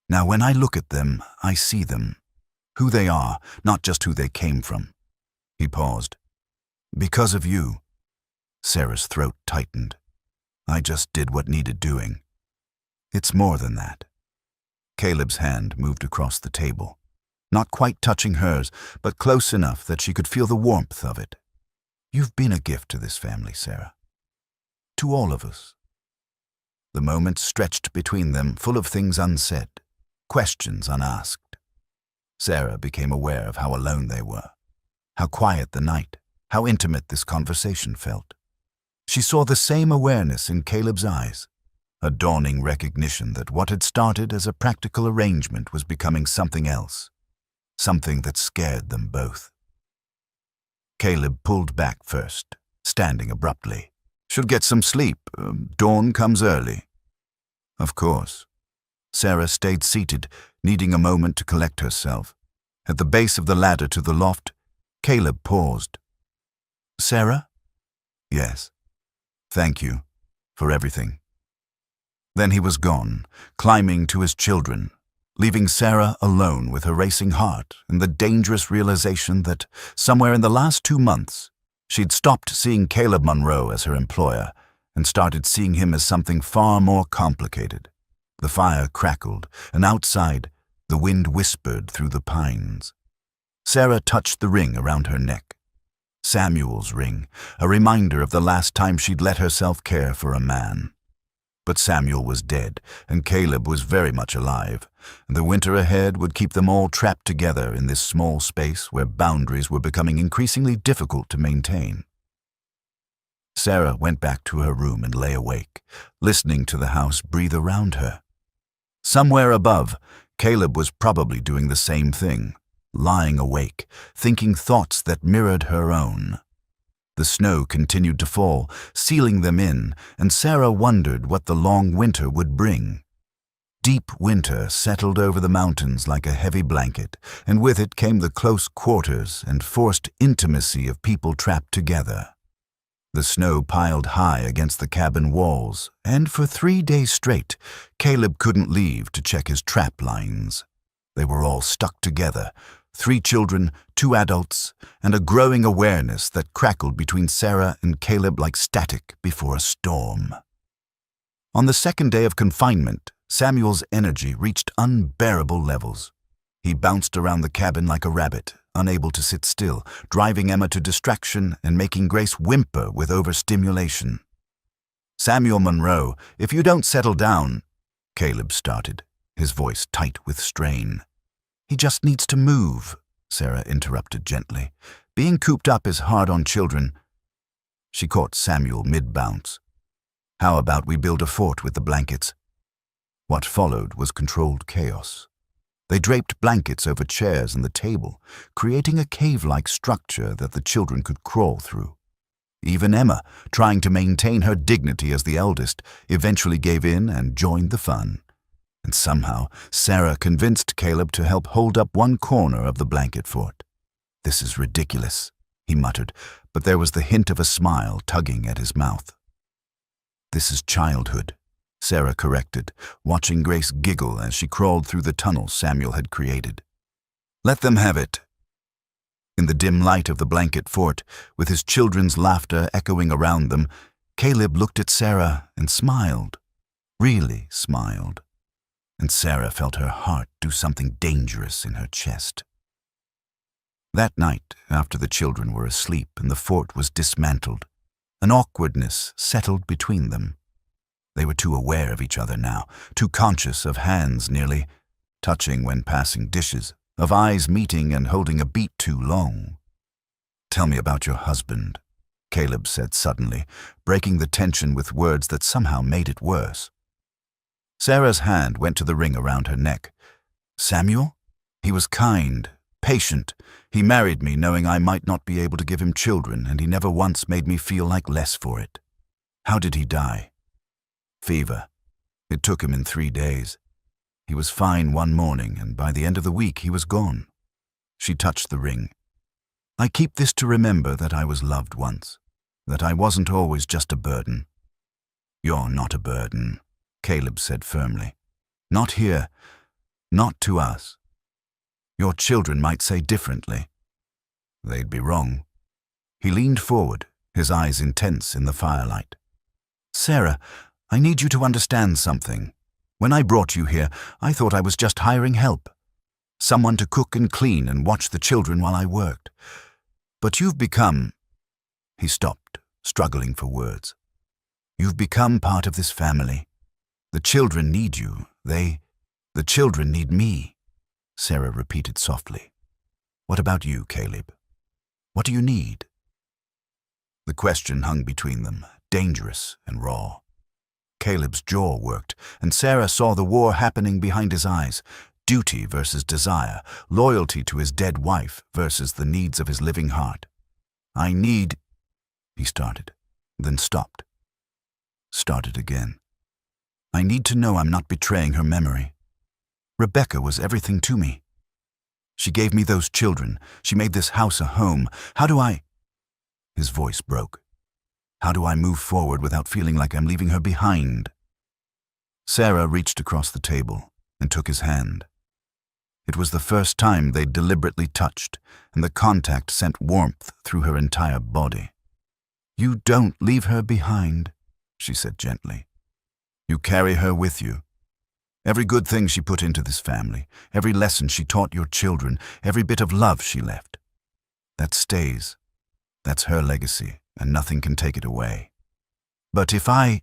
Speaker 1: when I look at them, I see them, who they are, not just who they came from." He paused. "Because of you." Sarah's throat tightened. "I just did what needed doing." "It's more than that." Caleb's hand moved across the table, not quite touching hers, but close enough that she could feel the warmth of it. "You've been a gift to this family, Sarah. To all of us." The moments stretched between them, full of things unsaid, questions unasked. Sarah became aware of how alone they were, how quiet the night, how intimate this conversation felt. She saw the same awareness in Caleb's eyes, a dawning recognition that what had started as a practical arrangement was becoming something else, something that scared them both. Caleb pulled back first, standing abruptly. "Should get some sleep. Dawn comes early." "Of course." Sarah stayed seated, needing a moment to collect herself. At the base of the ladder to the loft, Caleb paused. "Sarah?" "Yes. Thank you for everything." Then he was gone, climbing to his children, leaving Sarah alone with her racing heart and the dangerous realization that somewhere in the last 2 months, she'd stopped seeing Caleb Monroe as her employer and started seeing him as something far more complicated. The fire crackled, and outside, the wind whispered through the pines. Sarah touched the ring around her neck. Samuel's ring, a reminder of the last time she'd let herself care for a man. But Samuel was dead, and Caleb was very much alive. The winter ahead would keep them all trapped together in this small space where boundaries were becoming increasingly difficult to maintain. Sarah went back to her room and lay awake, listening to the house breathe around her. Somewhere above, Caleb was probably doing the same thing, lying awake, thinking thoughts that mirrored her own. The snow continued to fall, sealing them in, and Sarah wondered what the long winter would bring. Deep winter settled over the mountains like a heavy blanket, and with it came the close quarters and forced intimacy of people trapped together. The snow piled high against the cabin walls, and for 3 days straight, Caleb couldn't leave to check his trap lines. They were all stuck together, 3 children, 2 adults, and a growing awareness that crackled between Sarah and Caleb like static before a storm. On the second day of confinement, Samuel's energy reached unbearable levels. He bounced around the cabin like a rabbit, unable to sit still, driving Emma to distraction and making Grace whimper with overstimulation. "Samuel Monroe, if you don't settle down," Caleb started, his voice tight with strain. "He just needs to move," Sarah interrupted gently. "Being cooped up is hard on children." She caught Samuel mid-bounce. "How about we build a fort with the blankets?" What followed was controlled chaos. They draped blankets over chairs and the table, creating a cave-like structure that the children could crawl through. Even Emma, trying to maintain her dignity as the eldest, eventually gave in and joined the fun. And somehow, Sarah convinced Caleb to help hold up one corner of the blanket fort. "This is ridiculous," he muttered, but there was the hint of a smile tugging at his mouth. "This is childhood," Sarah corrected, watching Grace giggle as she crawled through the tunnel Samuel had created. "Let them have it." In the dim light of the blanket fort, with his children's laughter echoing around them, Caleb looked at Sarah and smiled, really smiled. And Sarah felt her heart do something dangerous in her chest. That night, after the children were asleep and the fort was dismantled, an awkwardness settled between them. They were too aware of each other now, too conscious of hands nearly touching when passing dishes, of eyes meeting and holding a beat too long. "Tell me about your husband," Caleb said suddenly, breaking the tension with words that somehow made it worse. Sarah's hand went to the ring around her neck. "Samuel? He was kind, patient. He married me knowing I might not be able to give him children, and he never once made me feel like less for it. How did he die?" "Fever. It took him in 3 days. He was fine one morning, and by the end of the week he was gone." She touched the ring. "I keep this to remember that I was loved once, that I wasn't always just a burden." "You're not a burden," Caleb said firmly. "Not here. Not to us. Your children might say differently." "They'd be wrong." He leaned forward, his eyes intense in the firelight. "Sarah, I need you to understand something. When I brought you here, I thought I was just hiring help. Someone to cook and clean and watch the children while I worked. But you've become—" He stopped, struggling for words. "You've become part of this family. The children need you. The children need me," Sarah repeated softly. "What about you, Caleb? What do you need?" The question hung between them, dangerous and raw. Caleb's jaw worked, and Sarah saw the war happening behind his eyes. Duty versus desire, loyalty to his dead wife versus the needs of his living heart. "I need—" he started, then stopped. Started again. "I need to know I'm not betraying her memory. Rebecca was everything to me. She gave me those children. She made this house a home. How do I—" His voice broke. "How do I move forward without feeling like I'm leaving her behind?" Sarah reached across the table and took his hand. It was the first time they'd deliberately touched, and the contact sent warmth through her entire body. "You don't leave her behind," she said gently. "You carry her with you. Every good thing she put into this family, every lesson she taught your children, every bit of love she left. That stays. That's her legacy, and nothing can take it away. But if I—"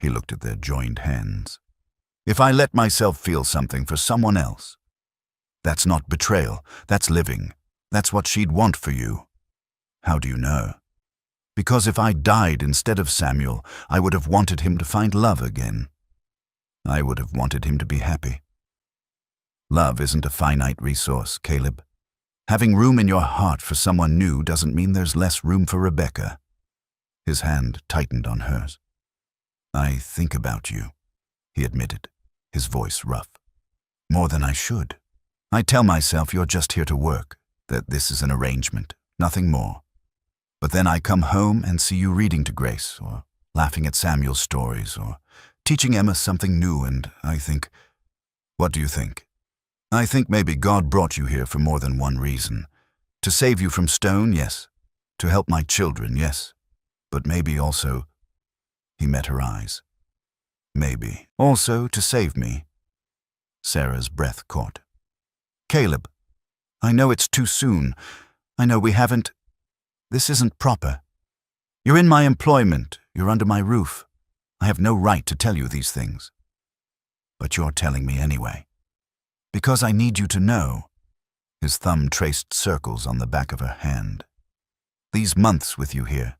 Speaker 1: He looked at their joined hands. If I let myself feel something for someone else, that's not betrayal, that's living. That's what she'd want for you. How do you know? Because if I died instead of Samuel, I would have wanted him to find love again. I would have wanted him to be happy. Love isn't a finite resource, Caleb. Having room in your heart for someone new doesn't mean there's less room for Rebecca. His hand tightened on hers. I think about you, he admitted, his voice rough. More than I should. I tell myself you're just here to work, that this is an arrangement, nothing more. But then I come home and see you reading to Grace, or laughing at Samuel's stories, or teaching Emma something new, and I think, what do you think? I think maybe God brought you here for more than one reason. To save you from Stone, yes. To help my children, yes. But maybe also, he met her eyes. Maybe also to save me. Sarah's breath caught. Caleb, I know it's too soon. I know we haven't. This isn't proper. You're in my employment. You're under my roof. I have no right to tell you these things. But you're telling me anyway. Because I need you to know. His thumb traced circles on the back of her hand. These months with you here,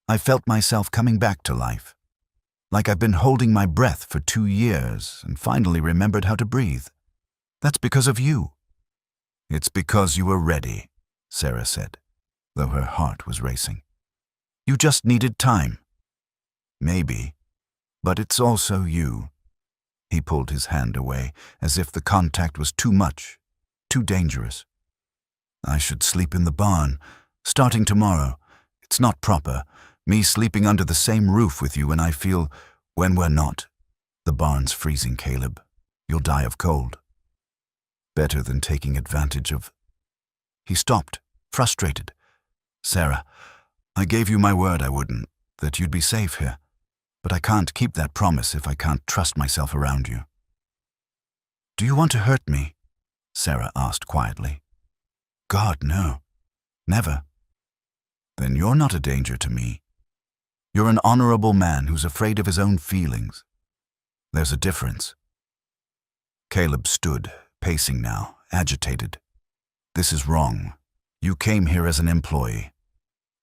Speaker 1: I felt myself coming back to life. Like I've been holding my breath for 2 years and finally remembered how to breathe. That's because of you. It's because you were ready, Sarah said, though her heart was racing. You just needed time. Maybe, but it's also you. He pulled his hand away, as if the contact was too much, too dangerous. I should sleep in the barn, starting tomorrow. It's not proper, me sleeping under the same roof with you when I feel, when we're not. The barn's freezing, Caleb. You'll die of cold. Better than taking advantage of... He stopped, frustrated. Sarah, I gave you my word I wouldn't, that you'd be safe here. But I can't keep that promise if I can't trust myself around you. Do you want to hurt me? Sarah asked quietly. God, no. Never. Then you're not a danger to me. You're an honorable man who's afraid of his own feelings. There's a difference. Caleb stood, pacing now, agitated. This is wrong. You came here as an employee.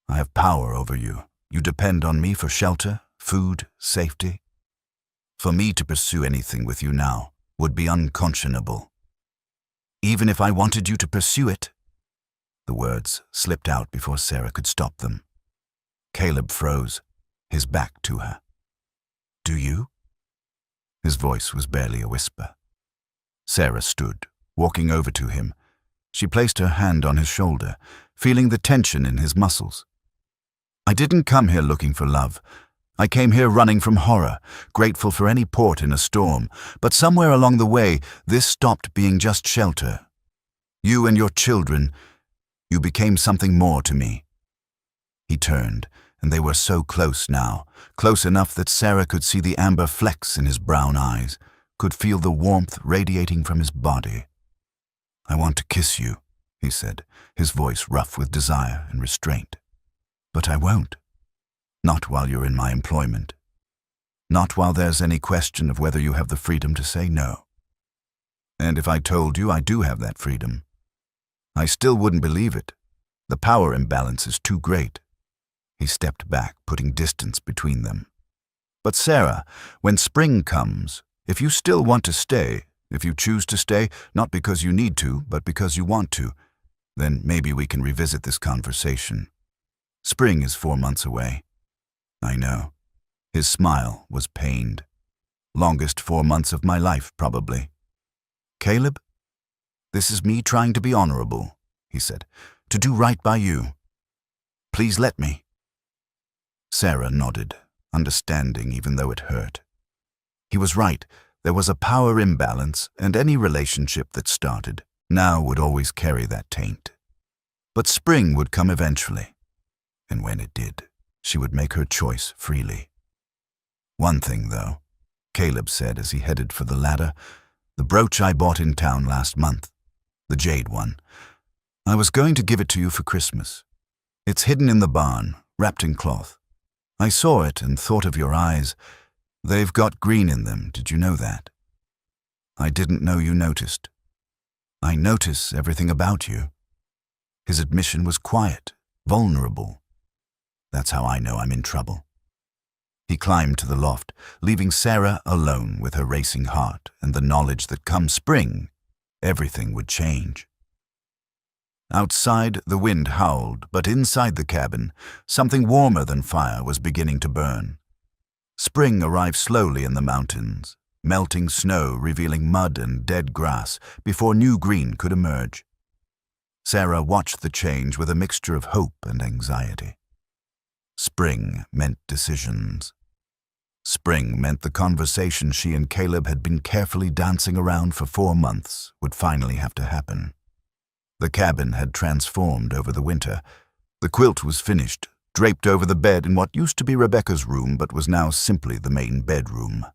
Speaker 1: I have power over you. You depend on me for shelter, food, safety. For me to pursue anything with you now would be unconscionable. Even if I wanted you to pursue it. The words slipped out before Sarah could stop them. Caleb froze, his back to her. Do you? His voice was barely a whisper. Sarah stood, walking over to him. She placed her hand on his shoulder, feeling the tension in his muscles. I didn't come here looking for love. I came here running from horror, grateful for any port in a storm, but somewhere along the way, this stopped being just shelter. You and your children, you became something more to me. He turned, and they were so close now, close enough that Sarah could see the amber flecks in his brown eyes, could feel the warmth radiating from his body. I want to kiss you, he said, his voice rough with desire and restraint. But I won't. Not while you're in my employment. Not while there's any question of whether you have the freedom to say no. And if I told you I do have that freedom, I still wouldn't believe it. The power imbalance is too great. He stepped back, putting distance between them. But Sarah, when spring comes, if you still want to stay, if you choose to stay, not because you need to, but because you want to, then maybe we can revisit this conversation. Spring is 4 months away. I know. His smile was pained. Longest 4 months of my life, probably. Caleb, this is me trying to be honorable, he said, to do right by you. Please let me. Sarah nodded, understanding even though it hurt. He was right. There was a power imbalance, and any relationship that started now would always carry that taint. But spring would come eventually, and when it did, she would make her choice freely. One thing, though, Caleb said as he headed for the ladder, the brooch I bought in town last month, the jade one. I was going to give it to you for Christmas. It's hidden in the barn, wrapped in cloth. I saw it and thought of your eyes. They've got green in them, did you know that? I didn't know you noticed. I notice everything about you. His admission was quiet, vulnerable. That's how I know I'm in trouble. He climbed to the loft, leaving Sarah alone with her racing heart and the knowledge that come spring, everything would change. Outside, the wind howled, but inside the cabin, something warmer than fire was beginning to burn. Spring arrived slowly in the mountains, melting snow revealing mud and dead grass before new green could emerge. Sarah watched the change with a mixture of hope and anxiety. Spring meant decisions. Spring meant the conversation she and Caleb had been carefully dancing around for 4 months would finally have to happen. The cabin had transformed over the winter. The quilt was finished, draped over the bed in what used to be Rebecca's room but was now simply the main bedroom.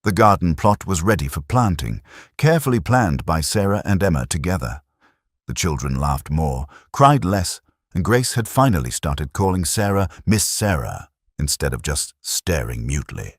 Speaker 1: The garden plot was ready for planting, carefully planned by Sarah and Emma together. The children laughed more, cried less, and Grace had finally started calling Sarah Miss Sarah instead of just staring mutely.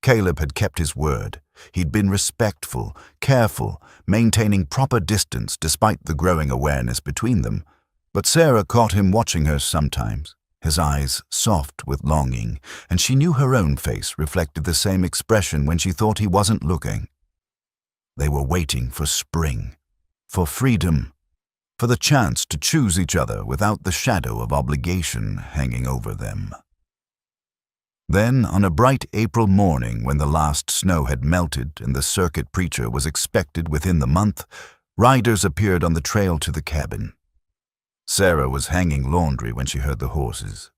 Speaker 1: Caleb had kept his word. He'd been respectful, careful, maintaining proper distance despite the growing awareness between them. But Sarah caught him watching her sometimes, his eyes soft with longing, and she knew her own face reflected the same expression when she thought he wasn't looking. They were waiting for spring, for freedom, for the chance to choose each other without the shadow of obligation hanging over them. Then, on a bright April morning when the last snow had melted and the circuit preacher was expected within the month, riders appeared on the trail to the cabin. Sarah was hanging laundry when she heard the horses.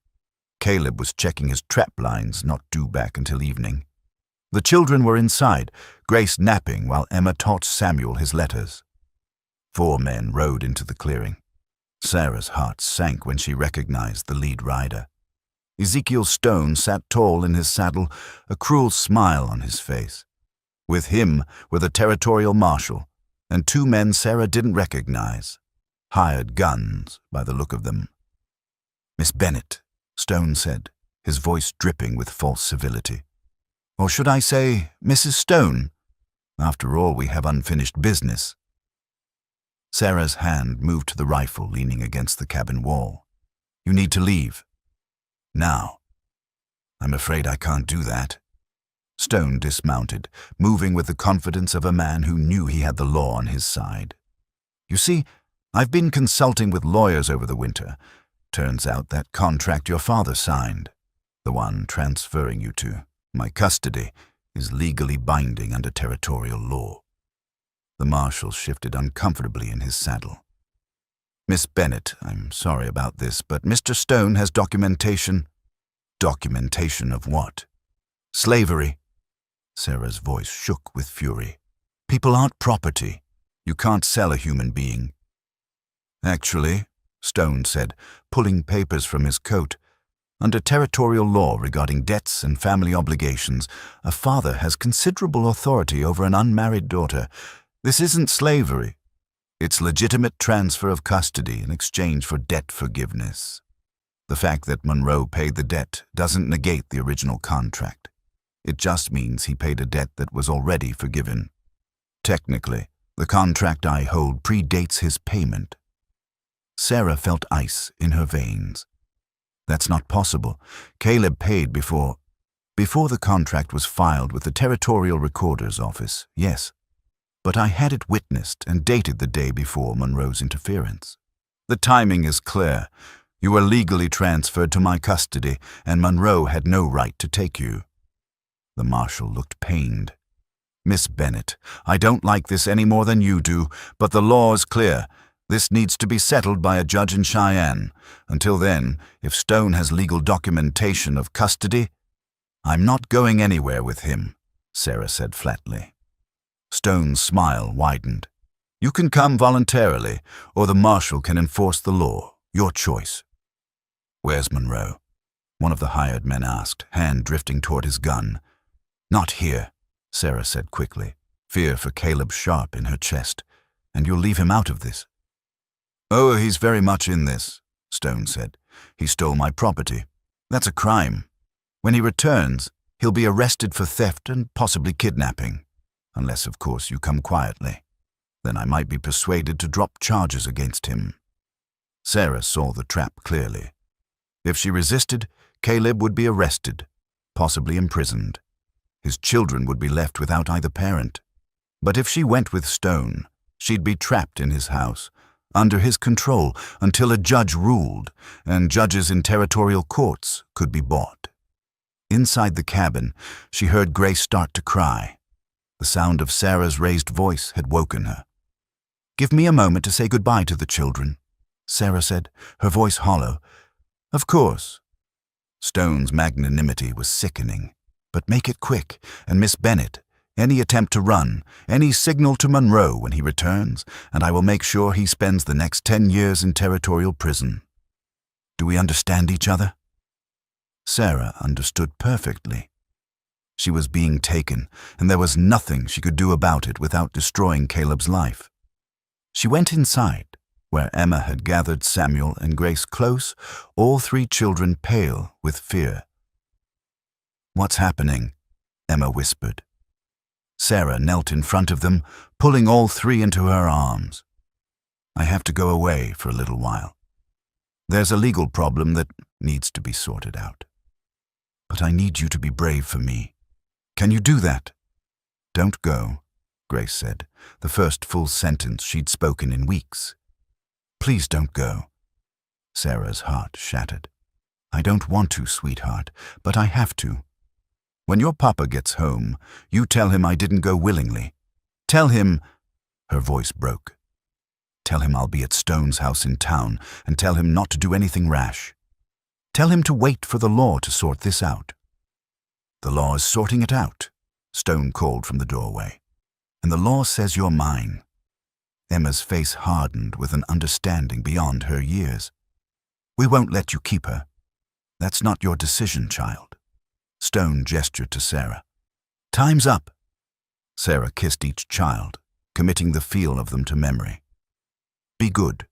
Speaker 1: Caleb was checking his trap lines, not due back until evening. The children were inside, Grace napping while Emma taught Samuel his letters. 4 men rode into the clearing. Sarah's heart sank when she recognized the lead rider. Ezekiel Stone sat tall in his saddle, a cruel smile on his face. With him were the territorial marshal and 2 men Sarah didn't recognize, hired guns by the look of them. "Miss Bennet," Stone said, his voice dripping with false civility. "Or should I say, Mrs. Stone? After all, we have unfinished business." Sarah's hand moved to the rifle leaning against the cabin wall. "You need to leave. Now." "I'm afraid I can't do that." Stone dismounted, moving with the confidence of a man who knew he had the law on his side. "You see, I've been consulting with lawyers over the winter. Turns out that contract your father signed, the one transferring you to my custody, is legally binding under territorial law." The marshal shifted uncomfortably in his saddle. "Miss Bennet, I'm sorry about this, but Mr. Stone has documentation." "Documentation of what?" "Slavery." Sarah's voice shook with fury. "People aren't property. You can't sell a human being." "Actually," Stone said, pulling papers from his coat, "under territorial law regarding debts and family obligations, a father has considerable authority over an unmarried daughter. This isn't slavery. It's legitimate transfer of custody in exchange for debt forgiveness. The fact that Monroe paid the debt doesn't negate the original contract. It just means he paid a debt that was already forgiven. Technically, the contract I hold predates his payment." Sarah felt ice in her veins. "That's not possible. Caleb paid before the contract was filed with the Territorial Recorder's Office, yes. But I had it witnessed and dated the day before Monroe's interference. The timing is clear. You were legally transferred to my custody, and Monroe had no right to take you." The marshal looked pained. "Miss Bennet, I don't like this any more than you do, but the law is clear. This needs to be settled by a judge in Cheyenne. Until then, if Stone has legal documentation of custody—" "I'm not going anywhere with him," Sarah said flatly. Stone's smile widened. "You can come voluntarily, or the marshal can enforce the law. Your choice." "Where's Monroe?" one of the hired men asked, hand drifting toward his gun. "Not here," Sarah said quickly, fear for Caleb sharp in her chest. "And you'll leave him out of this?" "Oh, he's very much in this," Stone said. "He stole my property. That's a crime. When he returns, He'll be arrested for theft and possibly kidnapping. Unless, of course, you come quietly. Then I might be persuaded to drop charges against him." Sarah saw the trap clearly. If she resisted, Caleb would be arrested, possibly imprisoned. His children would be left without either parent. But if she went with Stone, she'd be trapped in his house, under his control, until a judge ruled, and judges in territorial courts could be bought. Inside the cabin, she heard Grace start to cry. The sound of Sarah's raised voice had woken her. "Give me a moment to say goodbye to the children," Sarah said, her voice hollow. "Of course." Stone's magnanimity was sickening. "But make it quick, and Miss Bennett, any attempt to run, any signal to Monroe when he returns, and I will make sure he spends the next 10 years in territorial prison. Do we understand each other?" Sarah understood perfectly. She was being taken, and there was nothing she could do about it without destroying Caleb's life. She went inside, where Emma had gathered Samuel and Grace close, all 3 children pale with fear. "What's happening?" Emma whispered. Sarah knelt in front of them, pulling all 3 into her arms. "I have to go away for a little while. There's a legal problem that needs to be sorted out. But I need you to be brave for me. Can you do that?" "Don't go," Grace said, the first full sentence she'd spoken in weeks. "Please don't go." Sarah's heart shattered. "I don't want to, sweetheart, but I have to. When your papa gets home, you tell him I didn't go willingly. Tell him—" Her voice broke. "Tell him I'll be at Stone's house in town, and tell him not to do anything rash. Tell him to wait for the law to sort this out." "The law is sorting it out," Stone called from the doorway. "And the law says you're mine." Emma's face hardened with an understanding beyond her years. "We won't let you keep her. That's not your decision, child." Stone gestured to Sarah. "Time's up." Sarah kissed each child, committing the feel of them to memory. "Be good.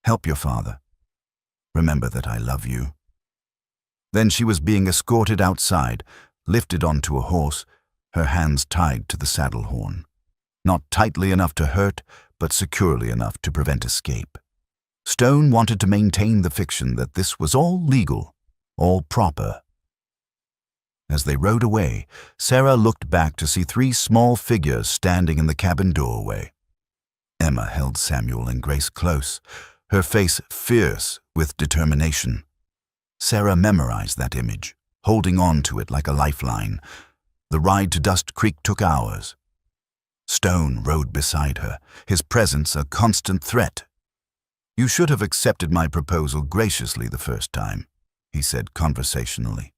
Speaker 1: Help your father. Remember that I love you." Then she was being escorted outside, lifted onto a horse, her hands tied to the saddle horn. Not tightly enough to hurt, but securely enough to prevent escape. Stone wanted to maintain the fiction that this was all legal, all proper. As they rode away, Sarah looked back to see 3 small figures standing in the cabin doorway. Emma held Samuel and Grace close, her face fierce with determination. Sarah memorized that image, holding on to it like a lifeline. The ride to Dust Creek took hours. Stone rode beside her, his presence a constant threat. "You should have accepted my proposal graciously the first time," he said conversationally.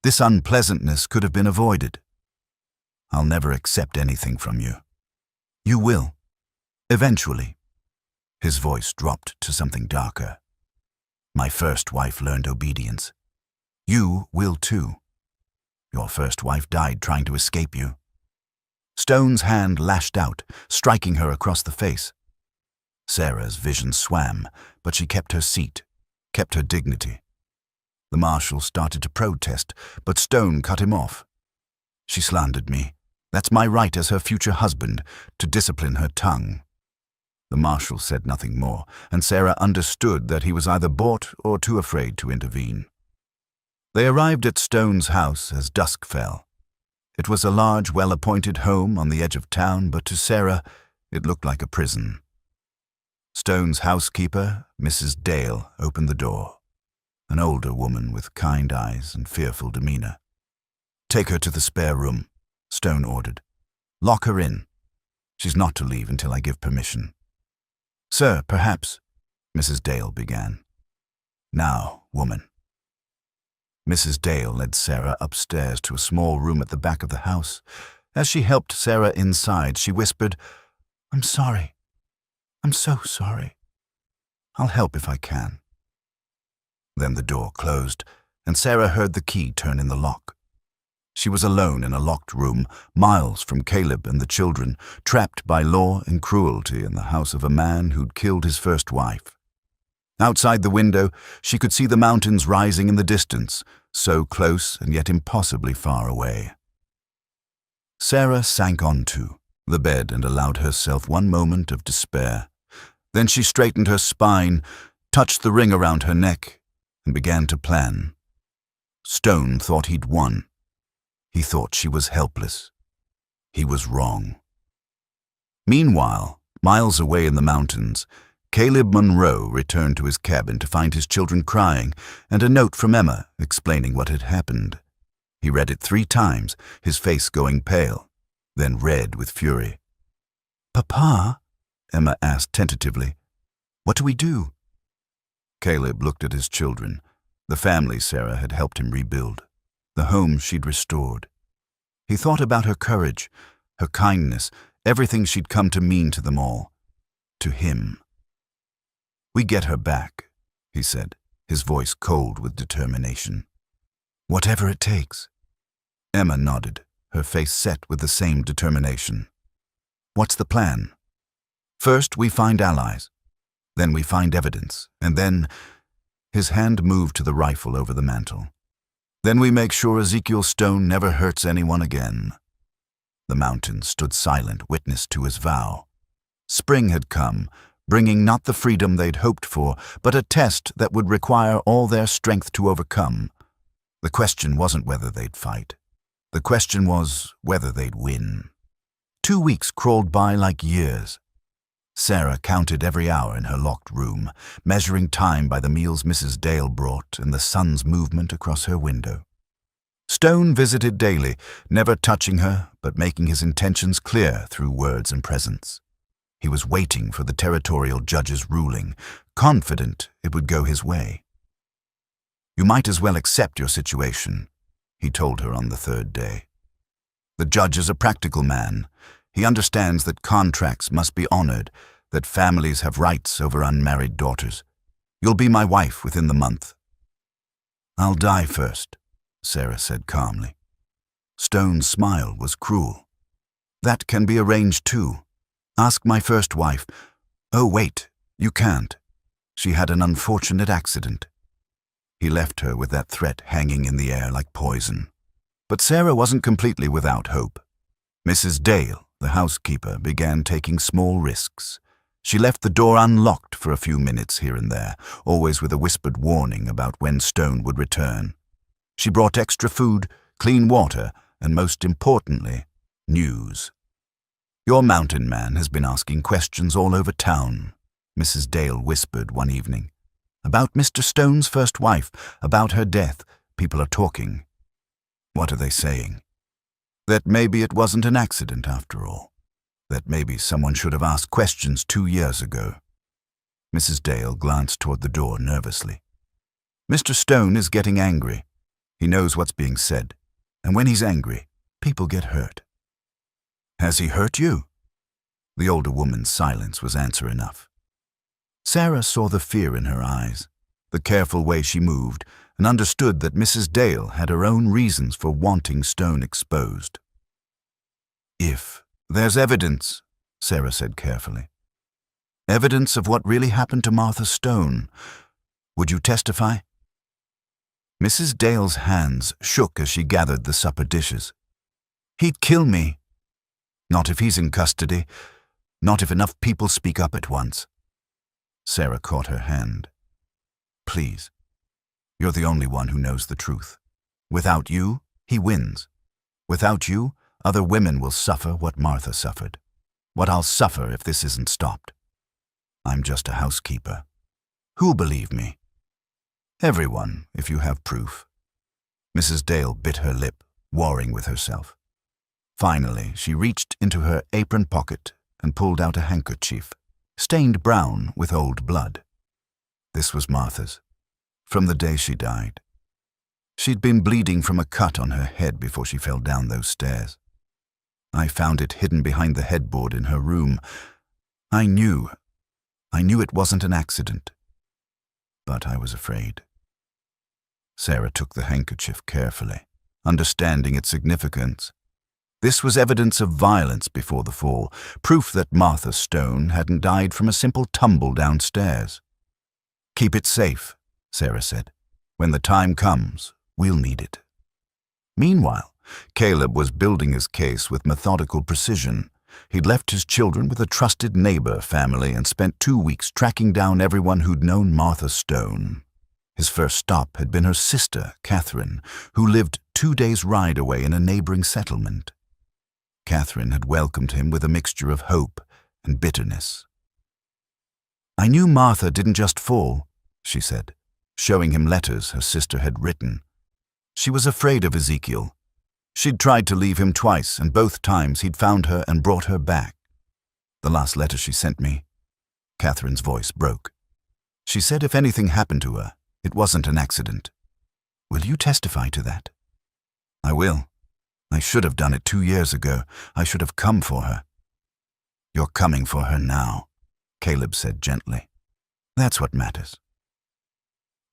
Speaker 1: "This unpleasantness could have been avoided. I'll never accept anything from you. You will. Eventually." His voice dropped to something darker. "My first wife learned obedience. You will too. Your first wife died trying to escape you." Stone's hand lashed out, striking her across the face. Sarah's vision swam, but she kept her seat, kept her dignity. The marshal started to protest, but Stone cut him off. "She slandered me. That's my right as her future husband, to discipline her tongue." The marshal said nothing more, and Sarah understood that he was either bought or too afraid to intervene. They arrived at Stone's house as dusk fell. It was a large, well-appointed home on the edge of town, but to Sarah it looked like a prison. Stone's housekeeper, Mrs. Dale, opened the door, an older woman with kind eyes and fearful demeanor. "Take her to the spare room," Stone ordered. "Lock her in. She's not to leave until I give permission." "Sir, perhaps," Mrs. Dale began. "Now, woman." Mrs. Dale led Sarah upstairs to a small room at the back of the house. As she helped Sarah inside, she whispered, "I'm sorry. I'm so sorry. I'll help if I can." Then the door closed, and Sarah heard the key turn in the lock. She was alone in a locked room, miles from Caleb and the children, trapped by law and cruelty in the house of a man who'd killed his first wife. Outside the window, she could see the mountains rising in the distance, so close and yet impossibly far away. Sarah sank onto the bed and allowed herself one moment of despair. Then she straightened her spine, touched the ring around her neck, and began to plan. Stone thought he'd won. He thought she was helpless. He was wrong. Meanwhile, miles away in the mountains, Caleb Monroe returned to his cabin to find his children crying and a note from Emma explaining what had happened. He read it 3 times, his face going pale, then red with fury. "Papa," Emma asked tentatively, "what do we do?" Caleb looked at his children, the family Sarah had helped him rebuild, the home she'd restored. He thought about her courage, her kindness, everything she'd come to mean to them all, to him. "We get her back," he said, his voice cold with determination. "Whatever it takes." Emma nodded, her face set with the same determination. "What's the plan?" "First, we find allies. Then we find evidence, and then—" His hand moved to the rifle over the mantel. "Then we make sure Ezekiel Stone never hurts anyone again." The mountains stood silent, witness to his vow. Spring had come, bringing not the freedom they'd hoped for, but a test that would require all their strength to overcome. The question wasn't whether they'd fight. The question was whether they'd win. 2 weeks crawled by like years. Sarah counted every hour in her locked room, measuring time by the meals Mrs. Dale brought and the sun's movement across her window. Stone visited daily, never touching her, but making his intentions clear through words and presence. He was waiting for the territorial judge's ruling, confident it would go his way. "You might as well accept your situation," he told her on the 3rd day. "The judge is a practical man. He understands that contracts must be honored, that families have rights over unmarried daughters. You'll be my wife within the month." "I'll die first," Sarah said calmly. Stone's smile was cruel. "That can be arranged too. Ask my first wife." "Oh, wait, you can't. She had an unfortunate accident." He left her with that threat hanging in the air like poison. But Sarah wasn't completely without hope. Mrs. Dale, the housekeeper, began taking small risks. She left the door unlocked for a few minutes here and there, always with a whispered warning about when Stone would return. She brought extra food, clean water, and most importantly, news. "Your mountain man has been asking questions all over town," Mrs. Dale whispered one evening. "About Mr. Stone's first wife, about her death. People are talking." "What are they saying?" "That maybe it wasn't an accident after all. That maybe someone should have asked questions 2 years ago." Mrs. Dale glanced toward the door nervously. "Mr. Stone is getting angry. He knows what's being said. And when he's angry, people get hurt." "Has he hurt you?" The older woman's silence was answer enough. Sarah saw the fear in her eyes, the careful way she moved, and understood that Mrs. Dale had her own reasons for wanting Stone exposed. "If there's evidence," Sarah said carefully, "evidence of what really happened to Martha Stone, would you testify?" Mrs. Dale's hands shook as she gathered the supper dishes. "He'd kill me." "Not if he's in custody. Not if enough people speak up at once." Sarah caught her hand. "Please, you're the only one who knows the truth. Without you, he wins. Without you, other women will suffer what Martha suffered. What I'll suffer if this isn't stopped. I'm just a housekeeper. Who'll believe me?" "Everyone, if you have proof." Mrs. Dale bit her lip, warring with herself. Finally, she reached into her apron pocket and pulled out a handkerchief, stained brown with old blood. This was Martha's, from the day she died. She'd been bleeding from a cut on her head before she fell down those stairs. I found it hidden behind the headboard in her room. I knew it wasn't an accident, but I was afraid. Sarah took the handkerchief carefully, understanding its significance. This was evidence of violence before the fall, proof that Martha Stone hadn't died from a simple tumble downstairs. "Keep it safe," Sarah said. "When the time comes, We'll need it. Meanwhile, Caleb was building his case with methodical precision. He'd left his children with a trusted neighbor family and spent 2 weeks tracking down everyone who'd known Martha Stone. His first stop had been her sister, Catherine, who lived 2 days' ride away in a neighboring settlement. Catherine had welcomed him with a mixture of hope and bitterness. "I knew Martha didn't just fall," she said, showing him letters her sister had written. "She was afraid of Ezekiel. She'd tried to leave him twice, and both times he'd found her and brought her back. The last letter she sent me," Catherine's voice broke. "She said if anything happened to her, it wasn't an accident. Will you testify to that?" "I will. I should have done it 2 years ago. I should have come for her." "You're coming for her now," Caleb said gently. "That's what matters."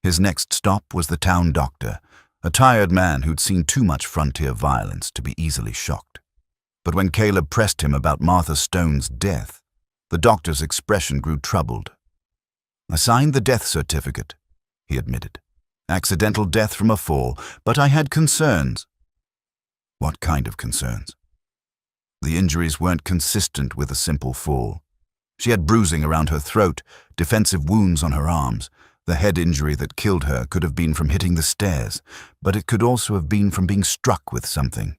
Speaker 1: His next stop was the town doctor, a tired man who'd seen too much frontier violence to be easily shocked. But when Caleb pressed him about Martha Stone's death, the doctor's expression grew troubled. "I signed the death certificate," he admitted. "Accidental death from a fall, but I had concerns." "What kind of concerns?" "The injuries weren't consistent with a simple fall. She had bruising around her throat, defensive wounds on her arms. The head injury that killed her could have been from hitting the stairs, but it could also have been from being struck with something."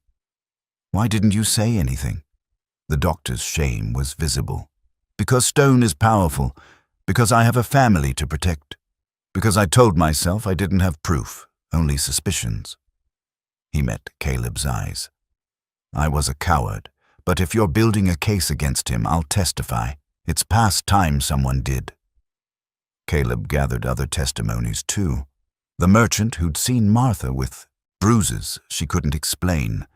Speaker 1: "Why didn't you say anything?" The doctor's shame was visible. "Because Stone is powerful, because I have a family to protect, because I told myself I didn't have proof, only suspicions." He met Caleb's eyes. "I was a coward, but if you're building a case against him, I'll testify. It's past time someone did." Caleb gathered other testimonies too. The merchant who'd seen Martha with bruises she couldn't explain.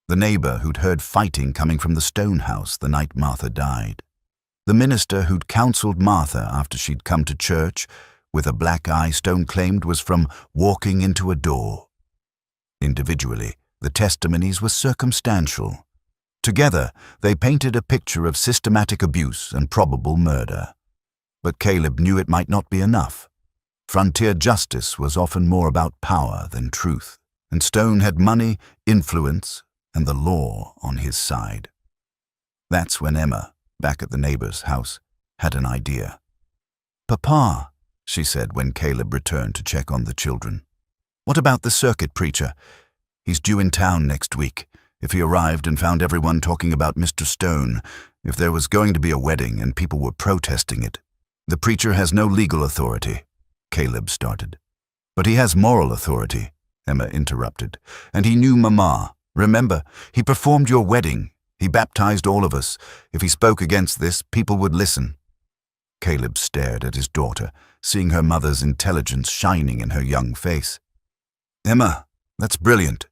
Speaker 1: The neighbor who'd heard fighting coming from the Stone house the night Martha died. The minister who'd counseled Martha after she'd come to church with a black eye Stone claimed was from walking into a door. Individually, the testimonies were circumstantial. Together, they painted a picture of systematic abuse and probable murder. But Caleb knew it might not be enough. Frontier justice was often more about power than truth, and Stone had money, influence, and the law on his side. That's when Emma, back at the neighbor's house, had an idea. "Papa," she said when Caleb returned to check on the children, "what about the circuit preacher? He's due in town next week. If he arrived and found everyone talking about Mr. Stone, if there was going to be a wedding and people were protesting it." "The preacher has no legal authority," Caleb started. "But he has moral authority," Emma interrupted. "And he knew Mama. Remember, he performed your wedding. He baptized all of us. If he spoke against this, people would listen." Caleb stared at his daughter, seeing her mother's intelligence shining in her young face. "Emma, that's brilliant."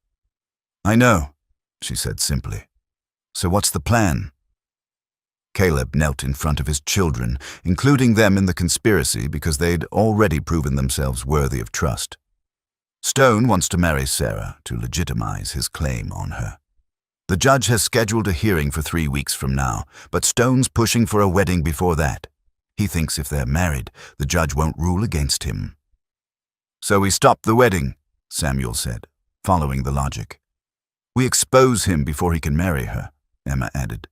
Speaker 1: "I know," she said simply. "So what's the plan?" Caleb knelt in front of his children, including them in the conspiracy because they'd already proven themselves worthy of trust. "Stone wants to marry Sarah to legitimize his claim on her. The judge has scheduled a hearing for 3 weeks from now, but Stone's pushing for a wedding before that. He thinks if they're married, the judge won't rule against him." "So we stop the wedding," Samuel said, following the logic. "We expose him before he can marry her," Emma added.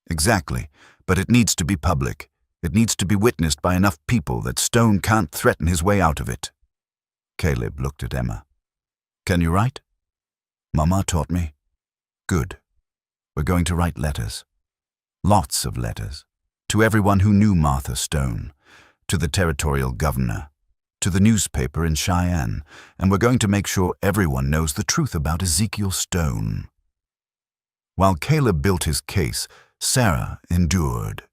Speaker 1: "Exactly, but it needs to be public. It needs to be witnessed by enough people that Stone can't threaten his way out of it." Caleb looked at Emma. "Can you write?" "Mama taught me." "Good. We're going to write letters. Lots of letters. To everyone who knew Martha Stone, to the territorial governor, to the newspaper in Cheyenne, and we're going to make sure everyone knows the truth about Ezekiel Stone." While Caleb built his case, Sarah endured.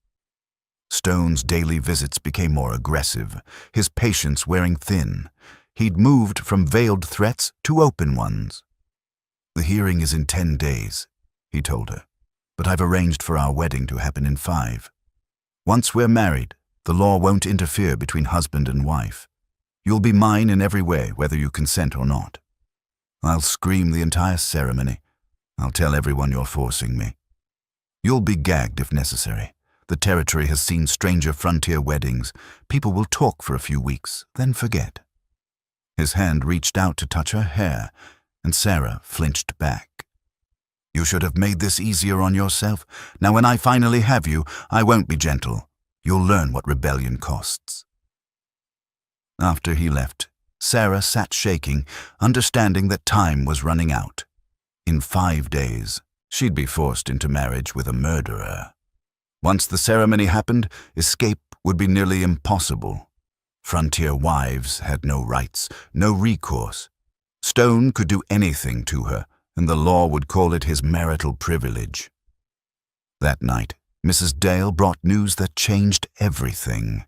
Speaker 1: Stone's daily visits became more aggressive, his patience wearing thin. He'd moved from veiled threats to open ones. "The hearing is in 10 days, he told her, "but I've arranged for our wedding to happen in 5. Once we're married, the law won't interfere between husband and wife. You'll be mine in every way, whether you consent or not. I'll scream the entire ceremony. I'll tell everyone you're forcing me. You'll be gagged if necessary. The territory has seen stranger frontier weddings. People will talk for a few weeks, then forget. His hand reached out to touch her hair, and Sarah flinched back. "You should have made this easier on yourself. Now when I finally have you, I won't be gentle. You'll learn what rebellion costs." After he left, Sarah sat shaking, understanding that time was running out. In 5 days, she'd be forced into marriage with a murderer. Once the ceremony happened, escape would be nearly impossible. Frontier wives had no rights, no recourse. Stone could do anything to her, and the law would call it his marital privilege. That night, Mrs. Dale brought news that changed everything.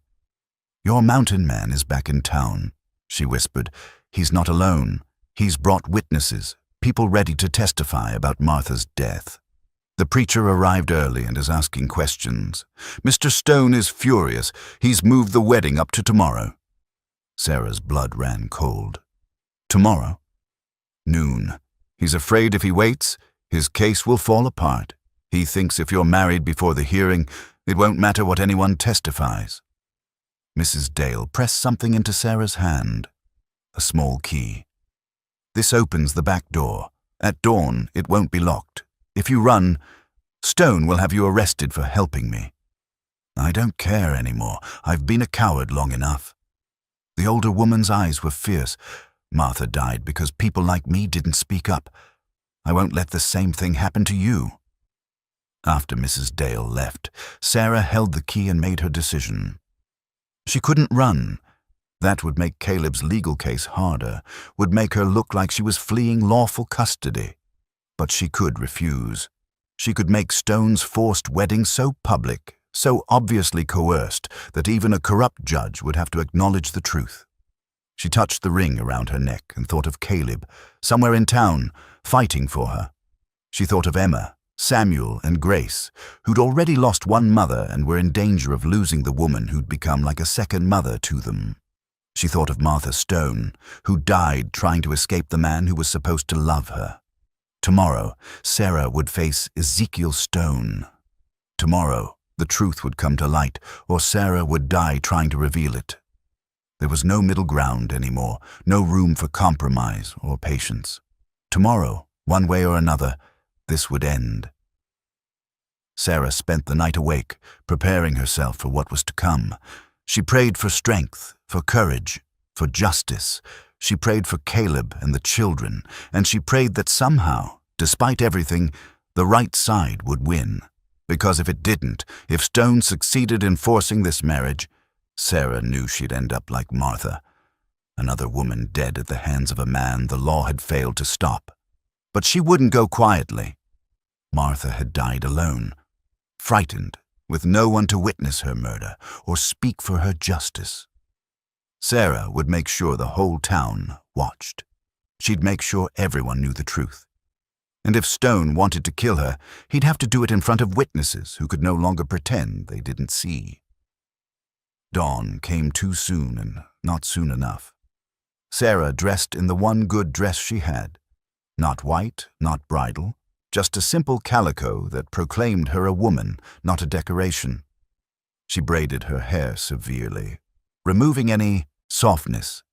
Speaker 1: "Your mountain man is back in town," she whispered. "He's not alone. He's brought witnesses, people ready to testify about Martha's death. The preacher arrived early and is asking questions. Mr. Stone is furious. He's moved the wedding up to tomorrow." Sarah's blood ran cold. "Tomorrow?" "Noon. He's afraid if he waits, his case will fall apart. He thinks if you're married before the hearing, it won't matter what anyone testifies." Mrs. Dale pressed something into Sarah's hand. A small key. "This opens the back door. At dawn, it won't be locked. If you run, Stone will have you arrested for helping me." "I don't care anymore. I've been a coward long enough." The older woman's eyes were fierce. "Martha died because people like me didn't speak up. I won't let the same thing happen to you." After Mrs. Dale left, Sarah held the key and made her decision. She couldn't run. That would make Caleb's legal case harder, would make her look like she was fleeing lawful custody. But she could refuse. She could make Stone's forced wedding so public, so obviously coerced, that even a corrupt judge would have to acknowledge the truth. She touched the ring around her neck and thought of Caleb, somewhere in town, fighting for her. She thought of Emma, Samuel, and Grace, who'd already lost one mother and were in danger of losing the woman who'd become like a second mother to them. She thought of Martha Stone, who died trying to escape the man who was supposed to love her. Tomorrow, Sarah would face Ezekiel Stone. Tomorrow, the truth would come to light, or Sarah would die trying to reveal it. There was no middle ground anymore, no room for compromise or patience. Tomorrow, one way or another, this would end. Sarah spent the night awake, preparing herself for what was to come. She prayed for strength, for courage, for justice. She prayed for Caleb and the children, and she prayed that somehow, despite everything, the right side would win. Because if it didn't, if Stone succeeded in forcing this marriage, Sarah knew she'd end up like Martha, another woman dead at the hands of a man the law had failed to stop. But she wouldn't go quietly. Martha had died alone, frightened, with no one to witness her murder or speak for her justice. Sarah would make sure the whole town watched. She'd make sure everyone knew the truth. And if Stone wanted to kill her, he'd have to do it in front of witnesses who could no longer pretend they didn't see. Dawn came too soon and not soon enough. Sarah dressed in the one good dress she had. Not white, not bridal, just a simple calico that proclaimed her a woman, not a decoration. She braided her hair severely, removing any softness,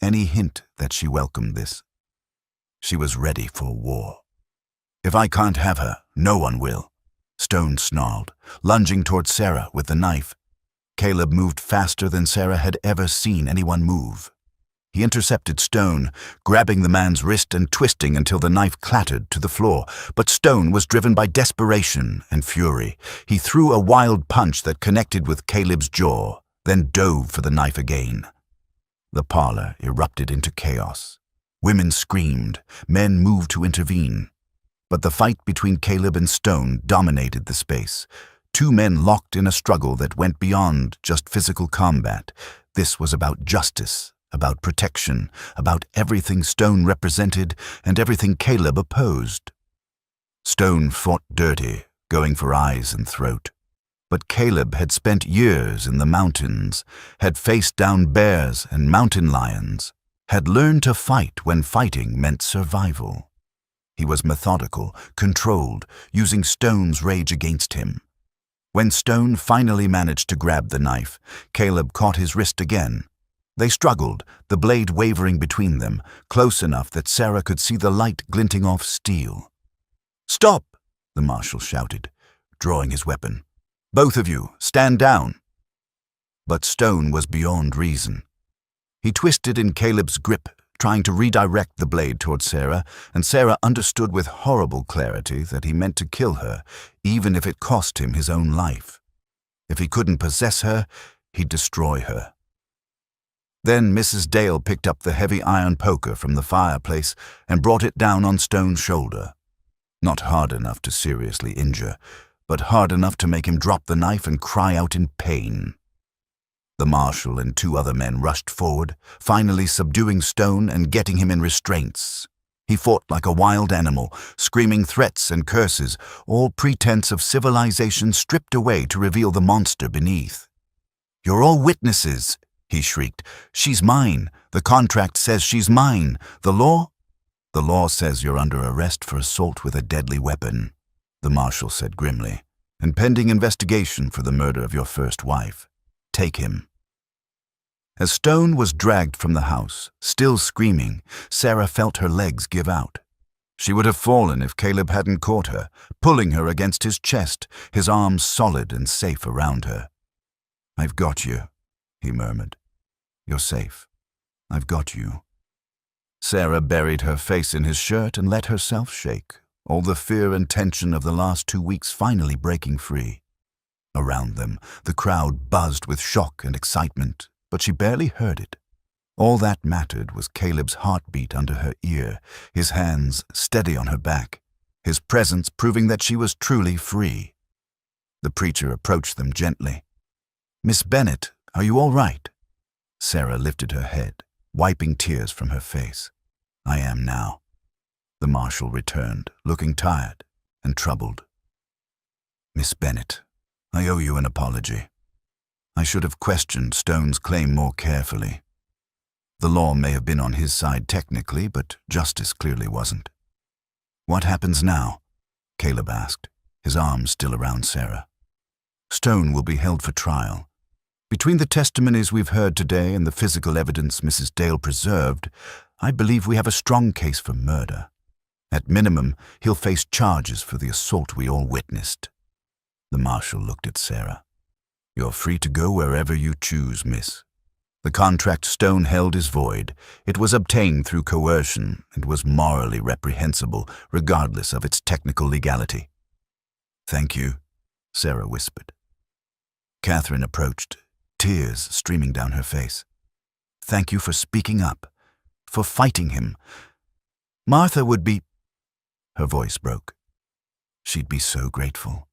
Speaker 1: any hint that she welcomed this. She was ready for war. "If I can't have her, no one will," Stone snarled, lunging toward Sarah with the knife. Caleb moved faster than Sarah had ever seen anyone move. He intercepted Stone, grabbing the man's wrist and twisting until the knife clattered to the floor. But Stone was driven by desperation and fury. He threw a wild punch that connected with Caleb's jaw, then dove for the knife again. The parlor erupted into chaos. Women screamed, men moved to intervene. But the fight between Caleb and Stone dominated the space. Two men locked in a struggle that went beyond just physical combat. This was about justice, about protection, about everything Stone represented and everything Caleb opposed. Stone fought dirty, going for eyes and throat. But Caleb had spent years in the mountains, had faced down bears and mountain lions, had learned to fight when fighting meant survival. He was methodical, controlled, using Stone's rage against him. When Stone finally managed to grab the knife, Caleb caught his wrist again. They struggled, the blade wavering between them, close enough that Sarah could see the light glinting off steel. "Stop!" the marshal shouted, drawing his weapon. "Both of you, stand down!" But Stone was beyond reason. He twisted in Caleb's grip, trying to redirect the blade toward Sarah, and Sarah understood with horrible clarity that he meant to kill her, even if it cost him his own life. If he couldn't possess her, he'd destroy her. Then Mrs. Dale picked up the heavy iron poker from the fireplace and brought it down on Stone's shoulder. Not hard enough to seriously injure, but hard enough to make him drop the knife and cry out in pain. The marshal and 2 other men rushed forward, finally subduing Stone and getting him in restraints. He fought like a wild animal, screaming threats and curses, all pretense of civilization stripped away to reveal the monster beneath. "You're all witnesses," he shrieked. "She's mine. The contract says she's mine. The law?" "The law says you're under arrest for assault with a deadly weapon," the marshal said grimly, "and pending investigation for the murder of your first wife. Take him." As Stone was dragged from the house, still screaming, Sarah felt her legs give out. She would have fallen if Caleb hadn't caught her, pulling her against his chest, his arms solid and safe around her. "I've got you," he murmured. "You're safe. I've got you." Sarah buried her face in his shirt and let herself shake, all the fear and tension of the last 2 weeks finally breaking free. Around them, the crowd buzzed with shock and excitement, but she barely heard it. All that mattered was Caleb's heartbeat under her ear, his hands steady on her back, his presence proving that she was truly free. The preacher approached them gently. "Miss Bennet, are you all right?" Sarah lifted her head, wiping tears from her face. "I am now." The marshal returned, looking tired and troubled. "Miss Bennet, I owe you an apology. I should have questioned Stone's claim more carefully. The law may have been on his side technically, but justice clearly wasn't." "What happens now?" Caleb asked, his arms still around Sarah. "Stone will be held for trial. Between the testimonies we've heard today and the physical evidence Mrs. Dale preserved, I believe we have a strong case for murder. At minimum, he'll face charges for the assault we all witnessed." The marshal looked at Sarah. "You're free to go wherever you choose, miss. The contract Stone held is void. It was obtained through coercion and was morally reprehensible, regardless of its technical legality." "Thank you," Sarah whispered. Catherine approached, tears streaming down her face. "Thank you for speaking up, for fighting him. Martha would be—" Her voice broke. "She'd be so grateful."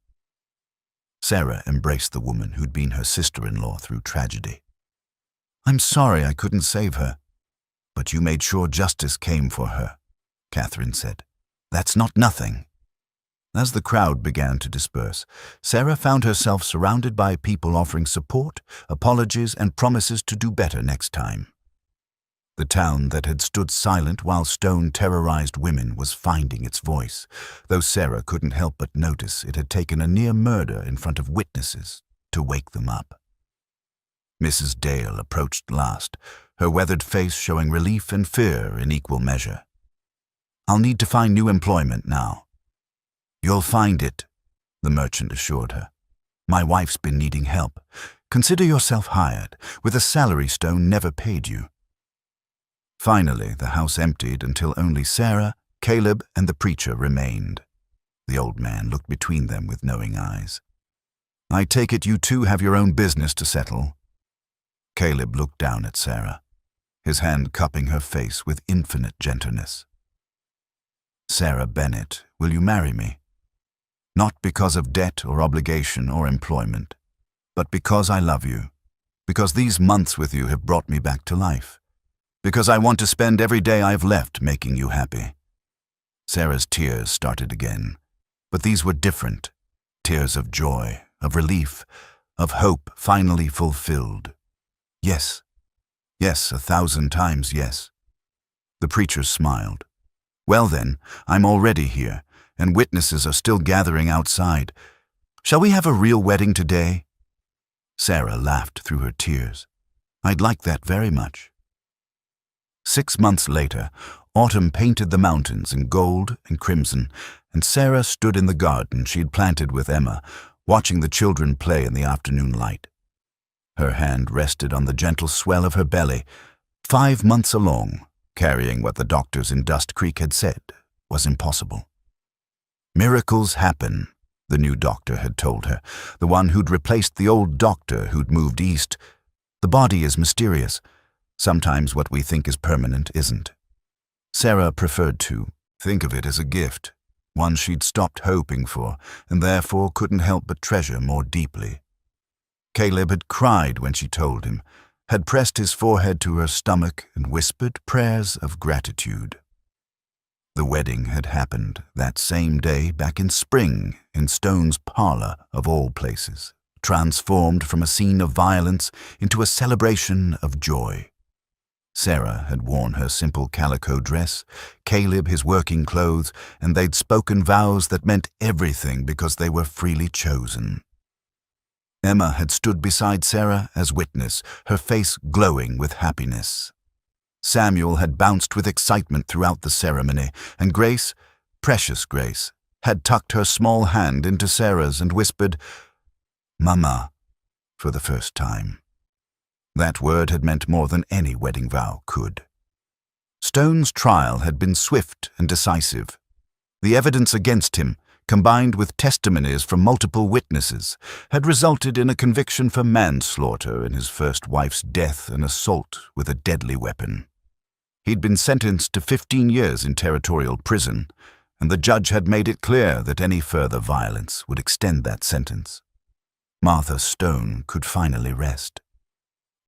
Speaker 1: Sarah embraced the woman who'd been her sister-in-law through tragedy. "I'm sorry I couldn't save her." "But you made sure justice came for her," Catherine said. "That's not nothing." As the crowd began to disperse, Sarah found herself surrounded by people offering support, apologies, and promises to do better next time. The town that had stood silent while Stone terrorized women was finding its voice, though Sarah couldn't help but notice it had taken a near murder in front of witnesses to wake them up. Mrs. Dale approached last, her weathered face showing relief and fear in equal measure. "I'll need to find new employment now." "You'll find it," the merchant assured her. "My wife's been needing help. Consider yourself hired, with a salary Stone never paid you." Finally, the house emptied until only Sarah, Caleb, and the preacher remained. The old man looked between them with knowing eyes. "I take it you two have your own business to settle." Caleb looked down at Sarah, his hand cupping her face with infinite gentleness. "Sarah Bennet, will you marry me? Not because of debt or obligation or employment, but because I love you, because these months with you have brought me back to life, because I want to spend every day I've left making you happy." Sarah's tears started again, but these were different, tears of joy, of relief, of hope finally fulfilled. "Yes, yes, 1,000 times yes." The preacher smiled. "Well then, I'm already here, and witnesses are still gathering outside. Shall we have a real wedding today?" Sarah laughed through her tears. I'd like that very much." 6 months later, autumn painted the mountains in gold and crimson, and Sarah stood in the garden she had planted with Emma, watching the children play in the afternoon light. Her hand rested on the gentle swell of her belly, 5 months along, carrying what the doctors in Dust Creek had said was impossible. "Miracles happen," the new doctor had told her, the one who'd replaced the old doctor who'd moved east. "The body is mysterious. Sometimes what we think is permanent isn't." Sarah preferred to think of it as a gift, one she'd stopped hoping for, and therefore couldn't help but treasure more deeply. Caleb had cried when she told him, had pressed his forehead to her stomach and whispered prayers of gratitude. The wedding had happened that same day back in spring in Stone's parlor of all places, transformed from a scene of violence into a celebration of joy. Sarah had worn her simple calico dress, Caleb his working clothes, and they'd spoken vows that meant everything because they were freely chosen. Emma had stood beside Sarah as witness, her face glowing with happiness. Samuel had bounced with excitement throughout the ceremony, and Grace, precious Grace, had tucked her small hand into Sarah's and whispered, "Mama," for the first time. That word had meant more than any wedding vow could. Stone's trial had been swift and decisive. The evidence against him, combined with testimonies from multiple witnesses, had resulted in a conviction for manslaughter in his first wife's death and assault with a deadly weapon. He'd been sentenced to 15 years in territorial prison, and the judge had made it clear that any further violence would extend that sentence. Martha Stone could finally rest.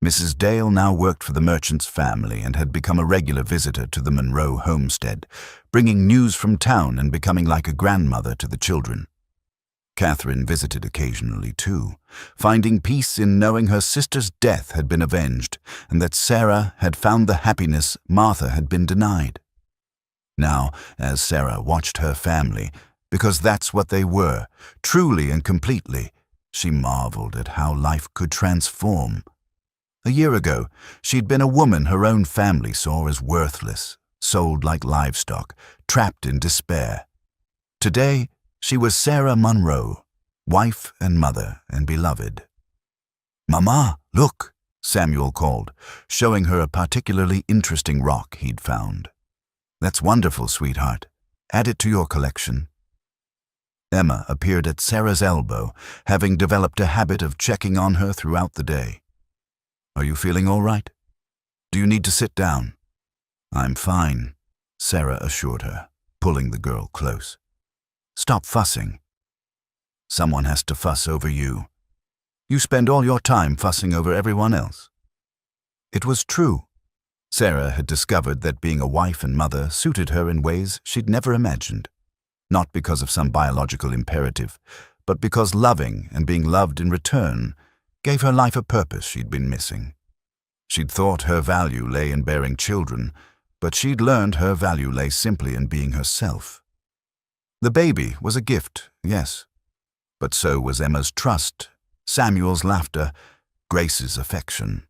Speaker 1: Mrs. Dale now worked for the merchant's family and had become a regular visitor to the Monroe homestead, bringing news from town and becoming like a grandmother to the children. Catherine visited occasionally too, finding peace in knowing her sister's death had been avenged and that Sarah had found the happiness Martha had been denied. Now, as Sarah watched her family, because that's what they were, truly and completely, she marveled at how life could transform. A year ago, she'd been a woman her own family saw as worthless, sold like livestock, trapped in despair. Today, she was Sarah Monroe, wife and mother and beloved. "Mama, look," Samuel called, showing her a particularly interesting rock he'd found. "That's wonderful, sweetheart. Add it to your collection." Emma appeared at Sarah's elbow, having developed a habit of checking on her throughout the day. "Are you feeling all right? Do you need to sit down?" "I'm fine," Sarah assured her, pulling the girl close. "Stop fussing. Someone has to fuss over you. You spend all your time fussing over everyone else." It was true. Sarah had discovered that being a wife and mother suited her in ways she'd never imagined, not because of some biological imperative, but because loving and being loved in return gave her life a purpose she'd been missing. She'd thought her value lay in bearing children, but she'd learned her value lay simply in being herself. The baby was a gift, yes, but so was Emma's trust, Samuel's laughter, Grace's affection.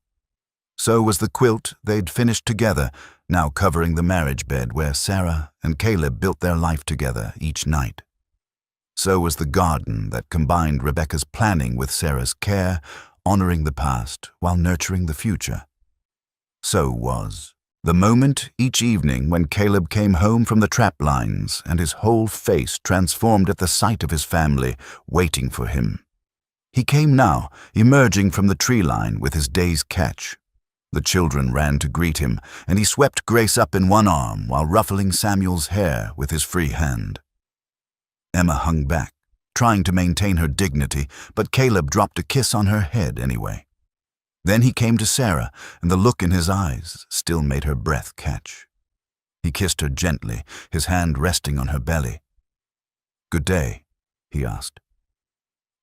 Speaker 1: So was the quilt they'd finished together, now covering the marriage bed where Sarah and Caleb built their life together each night. So was the garden that combined Rebecca's planning with Sarah's care, honoring the past while nurturing the future. So was the moment each evening when Caleb came home from the trap lines and his whole face transformed at the sight of his family waiting for him. He came now, emerging from the tree line with his day's catch. The children ran to greet him, and he swept Grace up in one arm while ruffling Samuel's hair with his free hand. Emma hung back, trying to maintain her dignity, but Caleb dropped a kiss on her head anyway. Then he came to Sarah, and the look in his eyes still made her breath catch. He kissed her gently, his hand resting on her belly. "Good day?" he asked.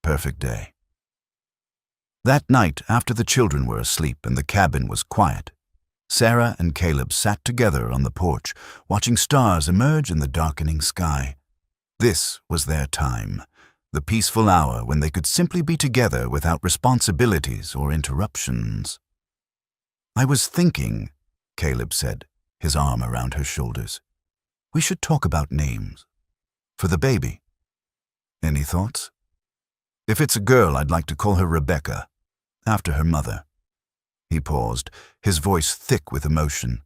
Speaker 1: "Perfect day." That night, after the children were asleep and the cabin was quiet, Sarah and Caleb sat together on the porch, watching stars emerge in the darkening sky. This was their time, the peaceful hour when they could simply be together without responsibilities or interruptions. I was thinking, Caleb said, his arm around her shoulders. We should talk about names. For the baby. Any thoughts? If it's a girl, I'd like to call her Rebecca, after her mother. He paused, his voice thick with emotion.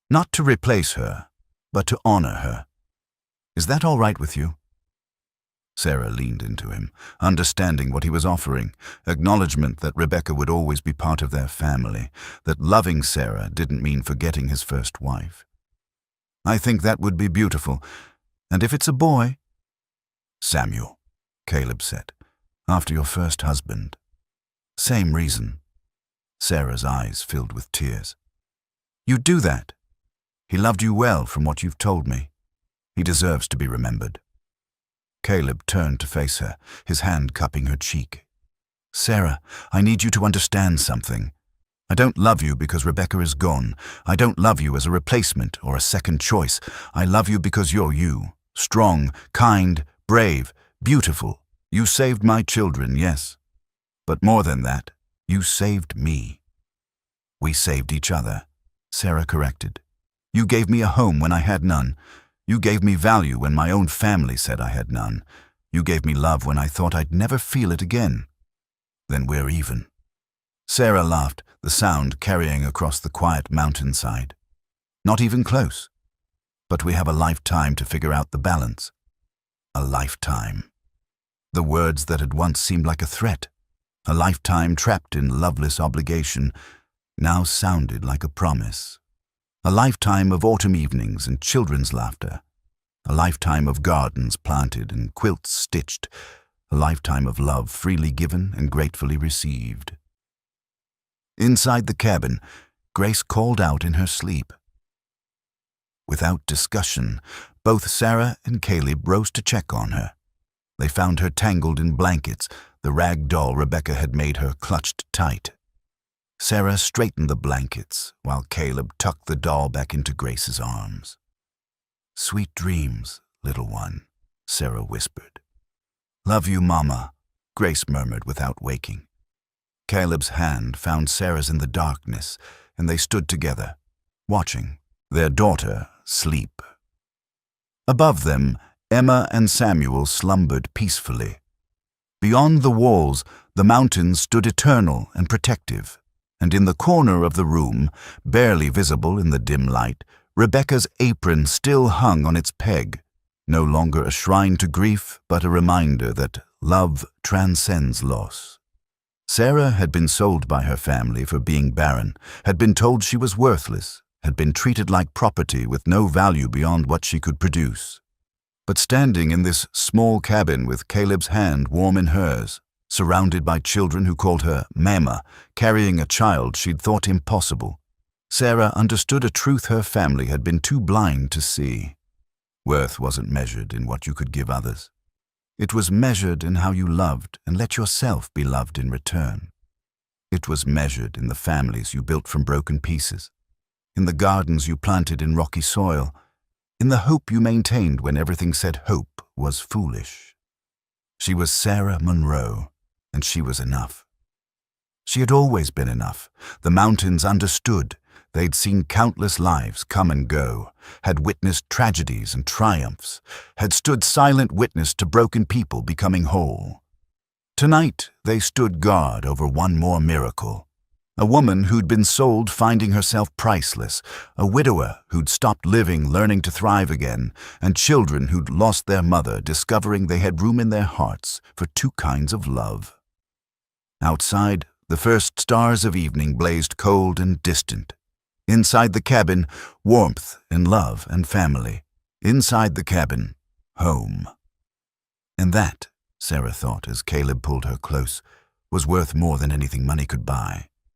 Speaker 1: Not to replace her, but to honor her. Is that all right with you? Sarah leaned into him, understanding what he was offering, acknowledgement that Rebecca would always be part of their family, that loving Sarah didn't mean forgetting his first wife. I think that would be beautiful, and if it's a boy... Samuel, Caleb said, after your first husband. Same reason. Sarah's eyes filled with tears. You'd do that. He loved you well from what you've told me. He deserves to be remembered. Caleb turned to face her, his hand cupping her cheek. Sarah, I need you to understand something. I don't love you because Rebecca is gone. I don't love you as a replacement or a second choice. I love you because you're you. Strong, kind, brave, beautiful. You saved my children, yes. But more than that, you saved me. We saved each other, Sarah corrected. You gave me a home when I had none. You gave me value when my own family said I had none. You gave me love when I thought I'd never feel it again. Then we're even. Sarah laughed, the sound carrying across the quiet mountainside. Not even close. But we have a lifetime to figure out the balance. A lifetime. The words that had once seemed like a threat, a lifetime trapped in loveless obligation, now sounded like a promise. A lifetime of autumn evenings and children's laughter. A lifetime of gardens planted and quilts stitched. A lifetime of love freely given and gratefully received. Inside the cabin, Grace called out in her sleep. Without discussion, both Sarah and Caleb rose to check on her. They found her tangled in blankets, the rag doll Rebecca had made her clutched tight. Sarah straightened the blankets, while Caleb tucked the doll back into Grace's arms. Sweet dreams, little one, Sarah whispered. Love you, Mama, Grace murmured without waking. Caleb's hand found Sarah's in the darkness, and they stood together, watching, their daughter sleep. Above them, Emma and Samuel slumbered peacefully. Beyond the walls, the mountains stood eternal and protective. And in the corner of the room, barely visible in the dim light, Rebecca's apron still hung on its peg, no longer a shrine to grief, but a reminder that love transcends loss. Sarah had been sold by her family for being barren, had been told she was worthless, had been treated like property with no value beyond what she could produce. But standing in this small cabin with Caleb's hand warm in hers, surrounded by children who called her Mama, carrying a child she'd thought impossible, Sarah understood a truth her family had been too blind to see. Worth wasn't measured in what you could give others. It was measured in how you loved and let yourself be loved in return. It was measured in the families you built from broken pieces, in the gardens you planted in rocky soil, in the hope you maintained when everything said hope was foolish. She was Sarah Monroe, and she was enough. She had always been enough. The mountains understood. They'd seen countless lives come and go, had witnessed tragedies and triumphs, had stood silent witness to broken people becoming whole. Tonight, they stood guard over one more miracle. A woman who'd been sold finding herself priceless, a widower who'd stopped living learning to thrive again, and children who'd lost their mother discovering they had room in their hearts for two kinds of love. Outside, the first stars of evening blazed cold and distant. Inside the cabin, warmth and love and family. Inside the cabin, home. And that, Sarah thought as Caleb pulled her close, was worth more than anything money could buy.